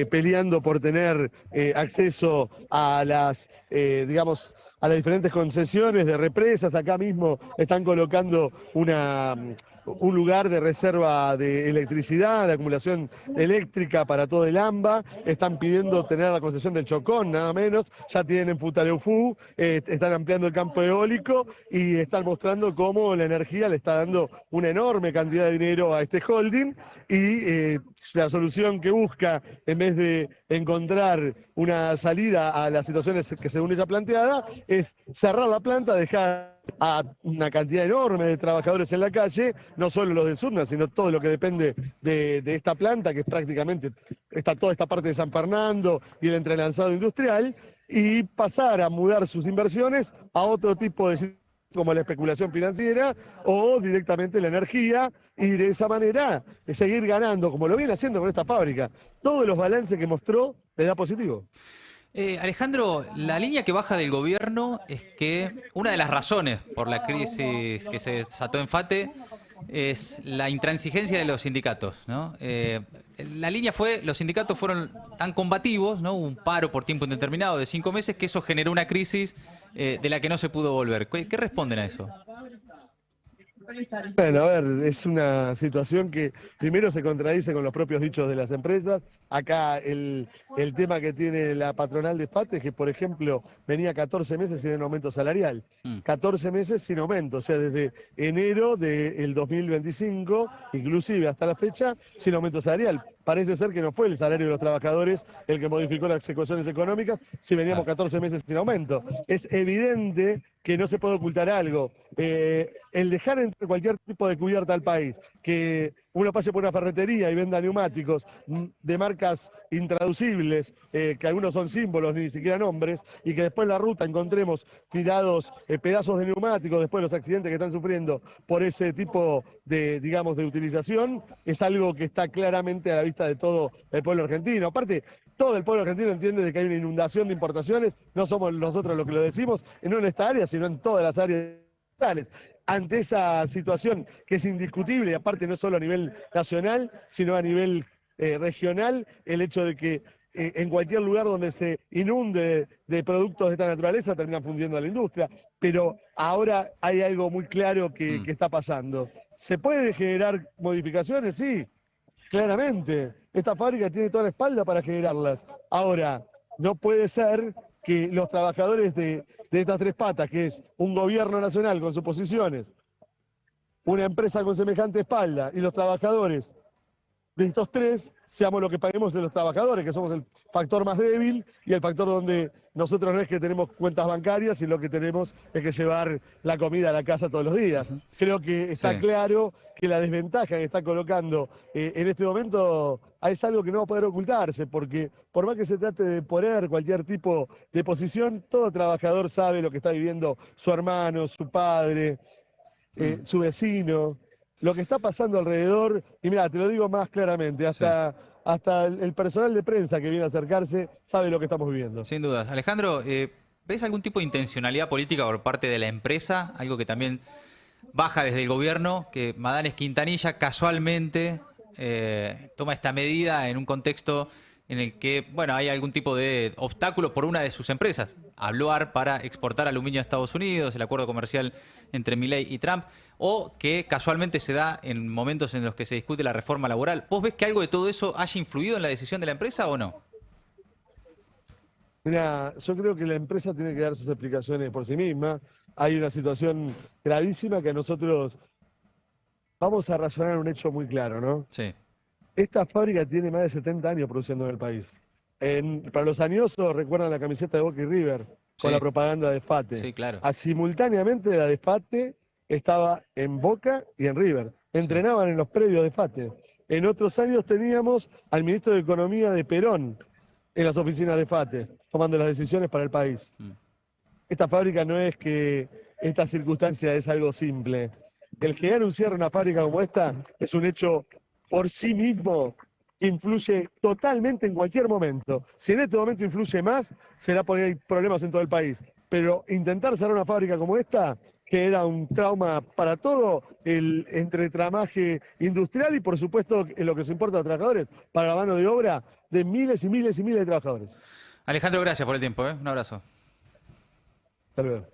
peleando por tener acceso a las, digamos, a las diferentes concesiones de represas. Acá mismo están colocando un lugar de reserva de electricidad, de acumulación eléctrica para todo el AMBA, están pidiendo tener la concesión del Chocón, nada menos, ya tienen Futaleufú, están ampliando el campo eólico y están mostrando cómo la energía le está dando una enorme cantidad de dinero a este holding y la solución que busca, en vez de encontrar una salida a las situaciones que según ella planteada, es cerrar la planta, dejar a una cantidad enorme de trabajadores en la calle, no solo los del SUTNA, sino todo lo que depende de esta planta, que es prácticamente está toda esta parte de San Fernando y el entrelanzado industrial, y pasar a mudar sus inversiones a otro tipo de como la especulación financiera o directamente la energía, y de esa manera seguir ganando, como lo viene haciendo con esta fábrica. Todos los balances que mostró le da positivo. Alejandro, la línea que baja del gobierno es que una de las razones por la crisis que se desató en FATE es la intransigencia de los sindicatos, ¿no? La línea fue, los sindicatos fueron tan combativos, ¿no? Un paro por tiempo indeterminado de 5 meses, que eso generó una crisis de la que no se pudo volver. ¿Qué responden a eso? Bueno, a ver, es una situación que primero se contradice con los propios dichos de las empresas. Acá el tema que tiene la patronal de FATE es que, por ejemplo, venía 14 meses sin un aumento salarial. 14 meses sin aumento, o sea, desde enero del 2025, inclusive hasta la fecha, sin aumento salarial. Parece ser que no fue el salario de los trabajadores el que modificó las ecuaciones económicas si veníamos 14 meses sin aumento. Es evidente que no se puede ocultar algo. El dejar entrar cualquier tipo de cubierta al país, que uno pase por una ferretería y venda neumáticos de marcas intraducibles, que algunos son símbolos, ni siquiera nombres, y que después en la ruta encontremos tirados pedazos de neumáticos, después de los accidentes que están sufriendo por ese tipo de, digamos, de utilización, es algo que está claramente a la vista de todo el pueblo argentino. Aparte, todo el pueblo argentino entiende de que hay una inundación de importaciones, no somos nosotros los que lo decimos, no en esta área, sino en todas las áreas. Ante esa situación que es indiscutible, y aparte no solo a nivel nacional, sino a nivel regional, el hecho de que en cualquier lugar donde se inunde de productos de esta naturaleza terminan fundiendo a la industria. Pero ahora hay algo muy claro que está pasando. ¿Se puede generar modificaciones? Sí, claramente. Esta fábrica tiene toda la espalda para generarlas. Ahora, no puede ser que los trabajadores de estas tres patas, que es un gobierno nacional con sus posiciones, una empresa con semejante espalda y los trabajadores de estos tres, seamos lo que paguemos de los trabajadores, que somos el factor más débil y el factor donde nosotros no es que tenemos cuentas bancarias y lo que tenemos es que llevar la comida a la casa todos los días. Creo que está claro que la desventaja que está colocando en este momento es algo que no va a poder ocultarse, porque por más que se trate de poner cualquier tipo de posición, todo trabajador sabe lo que está viviendo su hermano, su padre, su vecino, lo que está pasando alrededor. Y mira, te lo digo más claramente, hasta el personal de prensa que viene a acercarse sabe lo que estamos viviendo. Sin dudas. Alejandro, ¿ves algún tipo de intencionalidad política por parte de la empresa? Algo que también baja desde el gobierno, que Madanes Quintanilla casualmente toma esta medida en un contexto en el que, bueno, hay algún tipo de obstáculo por una de sus empresas, Abloar, para exportar aluminio a Estados Unidos, el acuerdo comercial entre Milei y Trump, o que casualmente se da en momentos en los que se discute la reforma laboral. ¿Vos ves que algo de todo eso haya influido en la decisión de la empresa o no? Mira, yo creo que la empresa tiene que dar sus explicaciones por sí misma. Hay una situación gravísima que nosotros vamos a razonar un hecho muy claro, ¿no? Sí. Esta fábrica tiene más de 70 años produciendo en el país. Para los añosos recuerdan la camiseta de Boca y River con la propaganda de FATE. Sí, claro. Simultáneamente la de FATE estaba en Boca y en River. Entrenaban en los predios de FATE. En otros años teníamos al ministro de Economía de Perón en las oficinas de FATE, tomando las decisiones para el país. Esta fábrica no es que esta circunstancia es algo simple. El que anunciar una fábrica como esta es un hecho por sí mismo, influye totalmente en cualquier momento. Si en este momento influye más, será porque hay problemas en todo el país. Pero intentar cerrar una fábrica como esta, que era un trauma para todo el entretramaje industrial y por supuesto en lo que se importa a los trabajadores, para la mano de obra de miles y miles y miles de trabajadores. Alejandro, gracias por el tiempo, ¿eh? Un abrazo. Hasta luego.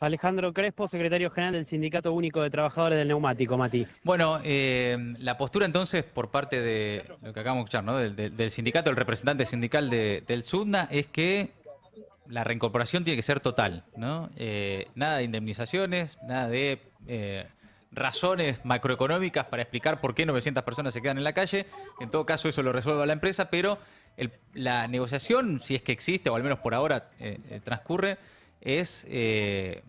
Alejandro Crespo, secretario general del Sindicato Único de Trabajadores del Neumático, Mati. Bueno, la postura entonces por parte de lo que acabamos de escuchar, ¿no? Del sindicato, el representante sindical del SUTNA, es que la reincorporación tiene que ser total, ¿no? Nada de indemnizaciones, nada de razones macroeconómicas para explicar por qué 900 personas se quedan en la calle. En todo caso, eso lo resuelva la empresa, pero la negociación, si es que existe, o al menos por ahora transcurre, es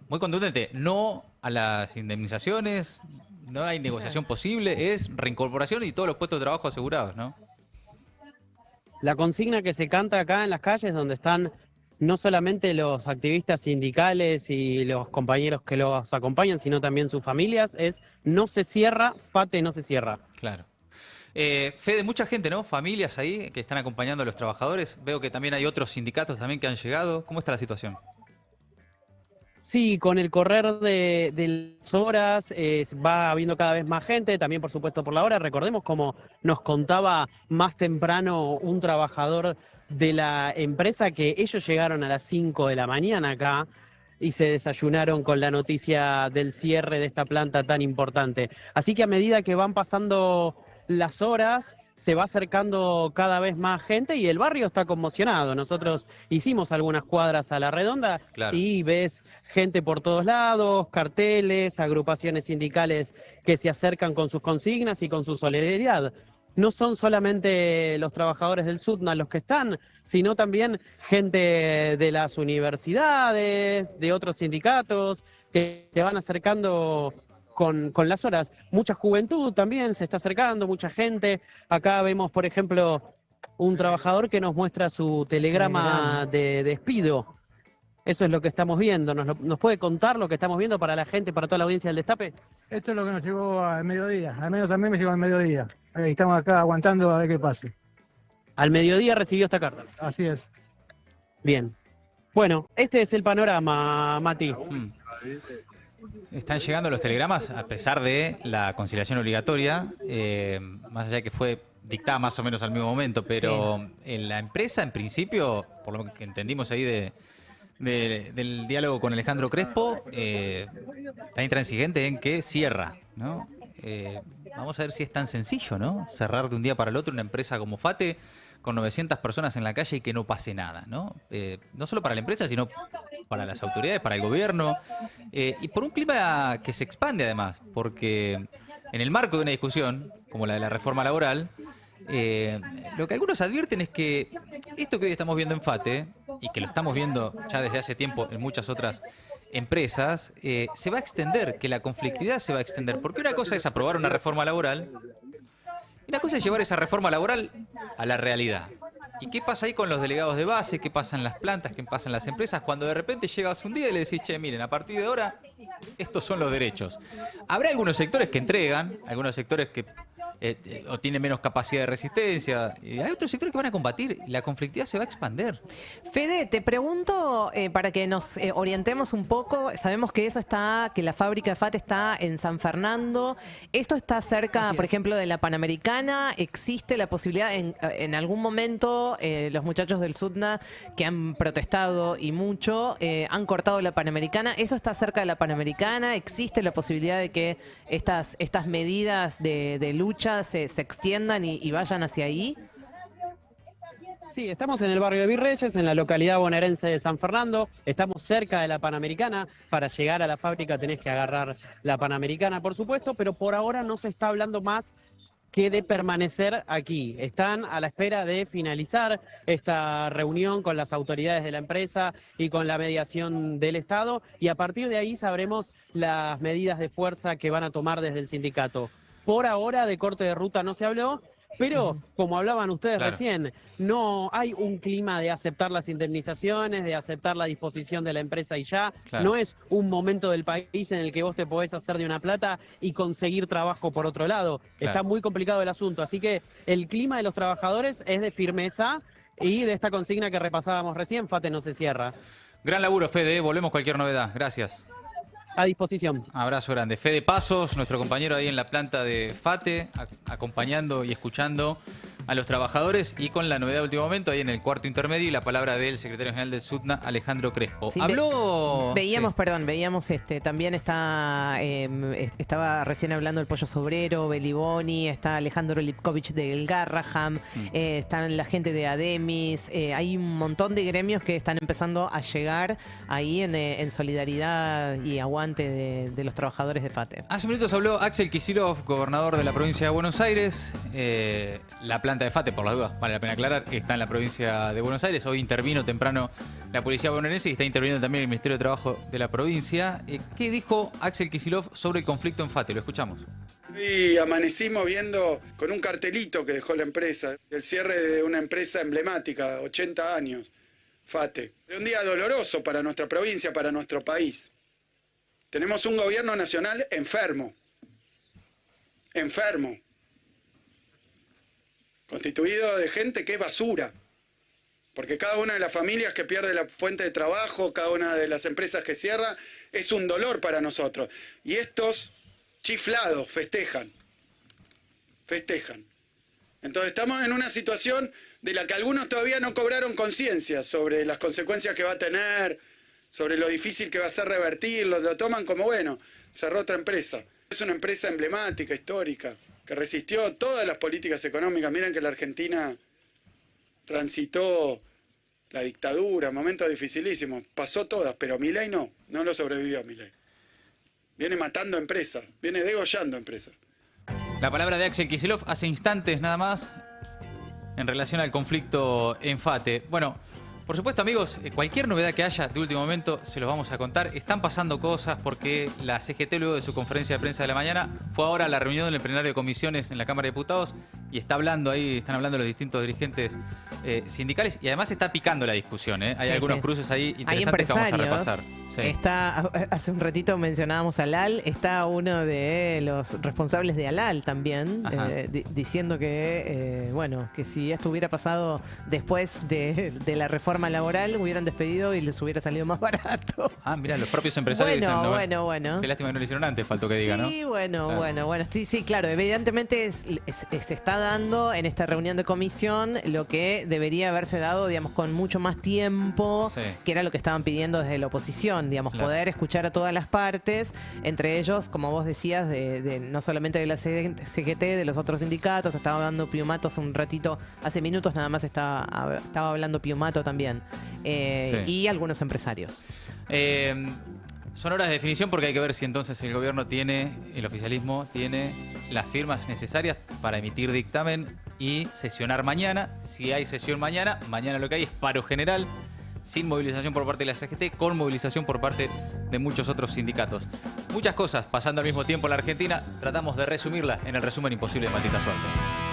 muy contundente. No a las indemnizaciones, no hay negociación posible, es reincorporación y todos los puestos de trabajo asegurados, ¿no? La consigna que se canta acá en las calles, donde están no solamente los activistas sindicales y los compañeros que los acompañan, sino también sus familias, es no se cierra, FATE no se cierra. Claro. Fede, mucha gente, ¿no? Familias ahí que están acompañando a los trabajadores. Veo que también hay otros sindicatos también que han llegado. ¿Cómo está la situación? Sí, con el correr de las horas va habiendo cada vez más gente, también por supuesto por la hora. Recordemos, como nos contaba más temprano un trabajador de la empresa, que ellos llegaron a las 5 de la mañana acá. y se desayunaron con la noticia del cierre de esta planta tan importante. Así que a medida que van pasando las horas, se va acercando cada vez más gente y el barrio está conmocionado. Nosotros hicimos algunas cuadras a la redonda y ves gente por todos lados, carteles, agrupaciones sindicales que se acercan con sus consignas y con su solidaridad. No son solamente los trabajadores del SUTNA los que están, sino también gente de las universidades, de otros sindicatos, que se van acercando con las horas. Mucha juventud también se está acercando, mucha gente. Acá vemos, por ejemplo, un trabajador que nos muestra su telegrama de despido. Eso es lo que estamos viendo. ¿Nos puede contar lo que estamos viendo para la gente, para toda la audiencia del Destape? Esto es lo que nos llegó al mediodía. Al menos también me llegó al mediodía. Estamos acá aguantando a ver qué pase. Al mediodía recibió esta carta. Así es. Bien. Bueno, este es el panorama, Mati. Están llegando los telegramas a pesar de la conciliación obligatoria, más allá de que fue dictada más o menos al mismo momento, pero en la empresa, en principio, por lo que entendimos ahí del diálogo con Alejandro Crespo, está intransigente en que cierra, ¿no? Vamos a ver si es tan sencillo, ¿no? Cerrar de un día para el otro una empresa como FATE con 900 personas en la calle y que no pase nada, ¿no? No solo para la empresa, sino para las autoridades, para el gobierno, y por un clima que se expande además, porque en el marco de una discusión como la de la reforma laboral, lo que algunos advierten es que esto que hoy estamos viendo en FATE, y que lo estamos viendo ya desde hace tiempo en muchas otras empresas, se va a extender, que la conflictividad se va a extender, porque una cosa es aprobar una reforma laboral, y una cosa es llevar esa reforma laboral a la realidad. ¿Y qué pasa ahí con los delegados de base? ¿Qué pasa en las plantas? ¿Qué pasa en las empresas? Cuando de repente llegas un día y le decís, che, miren, a partir de ahora, estos son los derechos. Habrá algunos sectores que entregan, algunos sectores que o tienen menos capacidad de resistencia, y hay otros sectores que van a combatir, y la conflictividad se va a expander. Fede, te pregunto, para que nos orientemos un poco, sabemos que que la fábrica de FATE está en San Fernando. ¿Esto está cerca, por ejemplo, de la Panamericana? ¿Existe la posibilidad, en algún momento, los muchachos del SUTNA que han protestado y mucho, han cortado la Panamericana? ¿Eso está cerca de la Panamericana? ¿Existe la posibilidad de que estas medidas de lucha se extiendan y vayan hacia ahí? Sí, estamos en el barrio de Virreyes, en la localidad bonaerense de San Fernando. Estamos cerca de la Panamericana. Para llegar a la fábrica tenés que agarrar la Panamericana, por supuesto, pero por ahora no se está hablando más que de permanecer aquí. Están a la espera de finalizar esta reunión con las autoridades de la empresa y con la mediación del Estado, y a partir de ahí sabremos las medidas de fuerza que van a tomar desde el sindicato. Por ahora de corte de ruta no se habló, pero como hablaban ustedes recién, no hay un clima de aceptar las indemnizaciones, de aceptar la disposición de la empresa y ya. No es un momento del país en el que vos te podés hacer de una plata y conseguir trabajo por otro lado. Está muy complicado el asunto, así que el clima de los trabajadores es de firmeza y de esta consigna que repasábamos recién, FATE no se cierra. Gran laburo, Fede, volvemos cualquier novedad. Gracias. A disposición. Abrazo grande. Fede Pasos, nuestro compañero ahí en la planta de FATE, acompañando y escuchando a los trabajadores, y con la novedad de último momento, ahí en el cuarto intermedio, y la palabra del secretario general del SUTNA, Alejandro Crespo. Sí, Habló... Veíamos también estaba recién hablando el Pollo Sobrero, Beliboni, está Alejandro Lipkovich del Garraham, están la gente de Ademis, hay un montón de gremios que están empezando a llegar ahí en solidaridad y aguante de los trabajadores de FATE. Hace minutos habló Axel Kicillof, gobernador de la provincia de Buenos Aires. La planta de FATE, por las dudas, vale la pena aclarar, está en la provincia de Buenos Aires. Hoy intervino temprano la policía bonaerense y está interviniendo también el Ministerio de Trabajo de la provincia. ¿Qué dijo Axel Kicillof sobre el conflicto en FATE? Lo escuchamos. Y amanecimos viendo con un cartelito que dejó la empresa, el cierre de una empresa emblemática, 80 años, FATE. Un día doloroso para nuestra provincia, para nuestro país. Tenemos un gobierno nacional enfermo, constituido de gente que es basura, porque cada una de las familias que pierde la fuente de trabajo, cada una de las empresas que cierra, es un dolor para nosotros. Y estos chiflados festejan. Entonces estamos en una situación de la que algunos todavía no cobraron conciencia sobre las consecuencias que va a tener, sobre lo difícil que va a ser revertirlo, lo toman como, bueno, cerró otra empresa. Es una empresa emblemática, histórica, que resistió todas las políticas económicas. Miren que la Argentina transitó la dictadura, momentos dificilísimos, pasó todas, pero Milei no lo sobrevivió a Milei. Viene matando empresas, viene degollando empresas. La palabra de Axel Kicillof hace instantes nada más en relación al conflicto en FATE. Bueno, por supuesto, amigos, cualquier novedad que haya de último momento se los vamos a contar. Están pasando cosas porque la CGT, luego de su conferencia de prensa de la mañana, fue ahora a la reunión del plenario de comisiones en la Cámara de Diputados y están hablando los distintos dirigentes sindicales y además está picando la discusión. Hay algunos cruces ahí interesantes que vamos a repasar. Sí. Hace un ratito mencionábamos a Alal, está uno de los responsables de Alal también, diciendo que, que si esto hubiera pasado después de la reforma laboral, hubieran despedido y les hubiera salido más barato. Ah, mira, los propios empresarios dicen, bueno. Qué lástima que no lo hicieron antes, faltó que diga, ¿no? Sí, bueno. Sí, claro, evidentemente se está dando en esta reunión de comisión lo que debería haberse dado, digamos, con mucho más tiempo, que era lo que estaban pidiendo desde la oposición, digamos, poder escuchar a todas las partes, entre ellos, como vos decías, de no solamente de la CGT, de los otros sindicatos. Estaba hablando Piumato hace un ratito, hace minutos nada más estaba hablando Piumato también, y algunos empresarios. Son horas de definición porque hay que ver si entonces el gobierno el oficialismo tiene las firmas necesarias para emitir dictamen y sesionar mañana. Si hay sesión mañana lo que hay es paro general, sin movilización por parte de la CGT, con movilización por parte de muchos otros sindicatos. Muchas cosas pasando al mismo tiempo en la Argentina. Tratamos de resumirla en el resumen imposible de Maldita Suerte.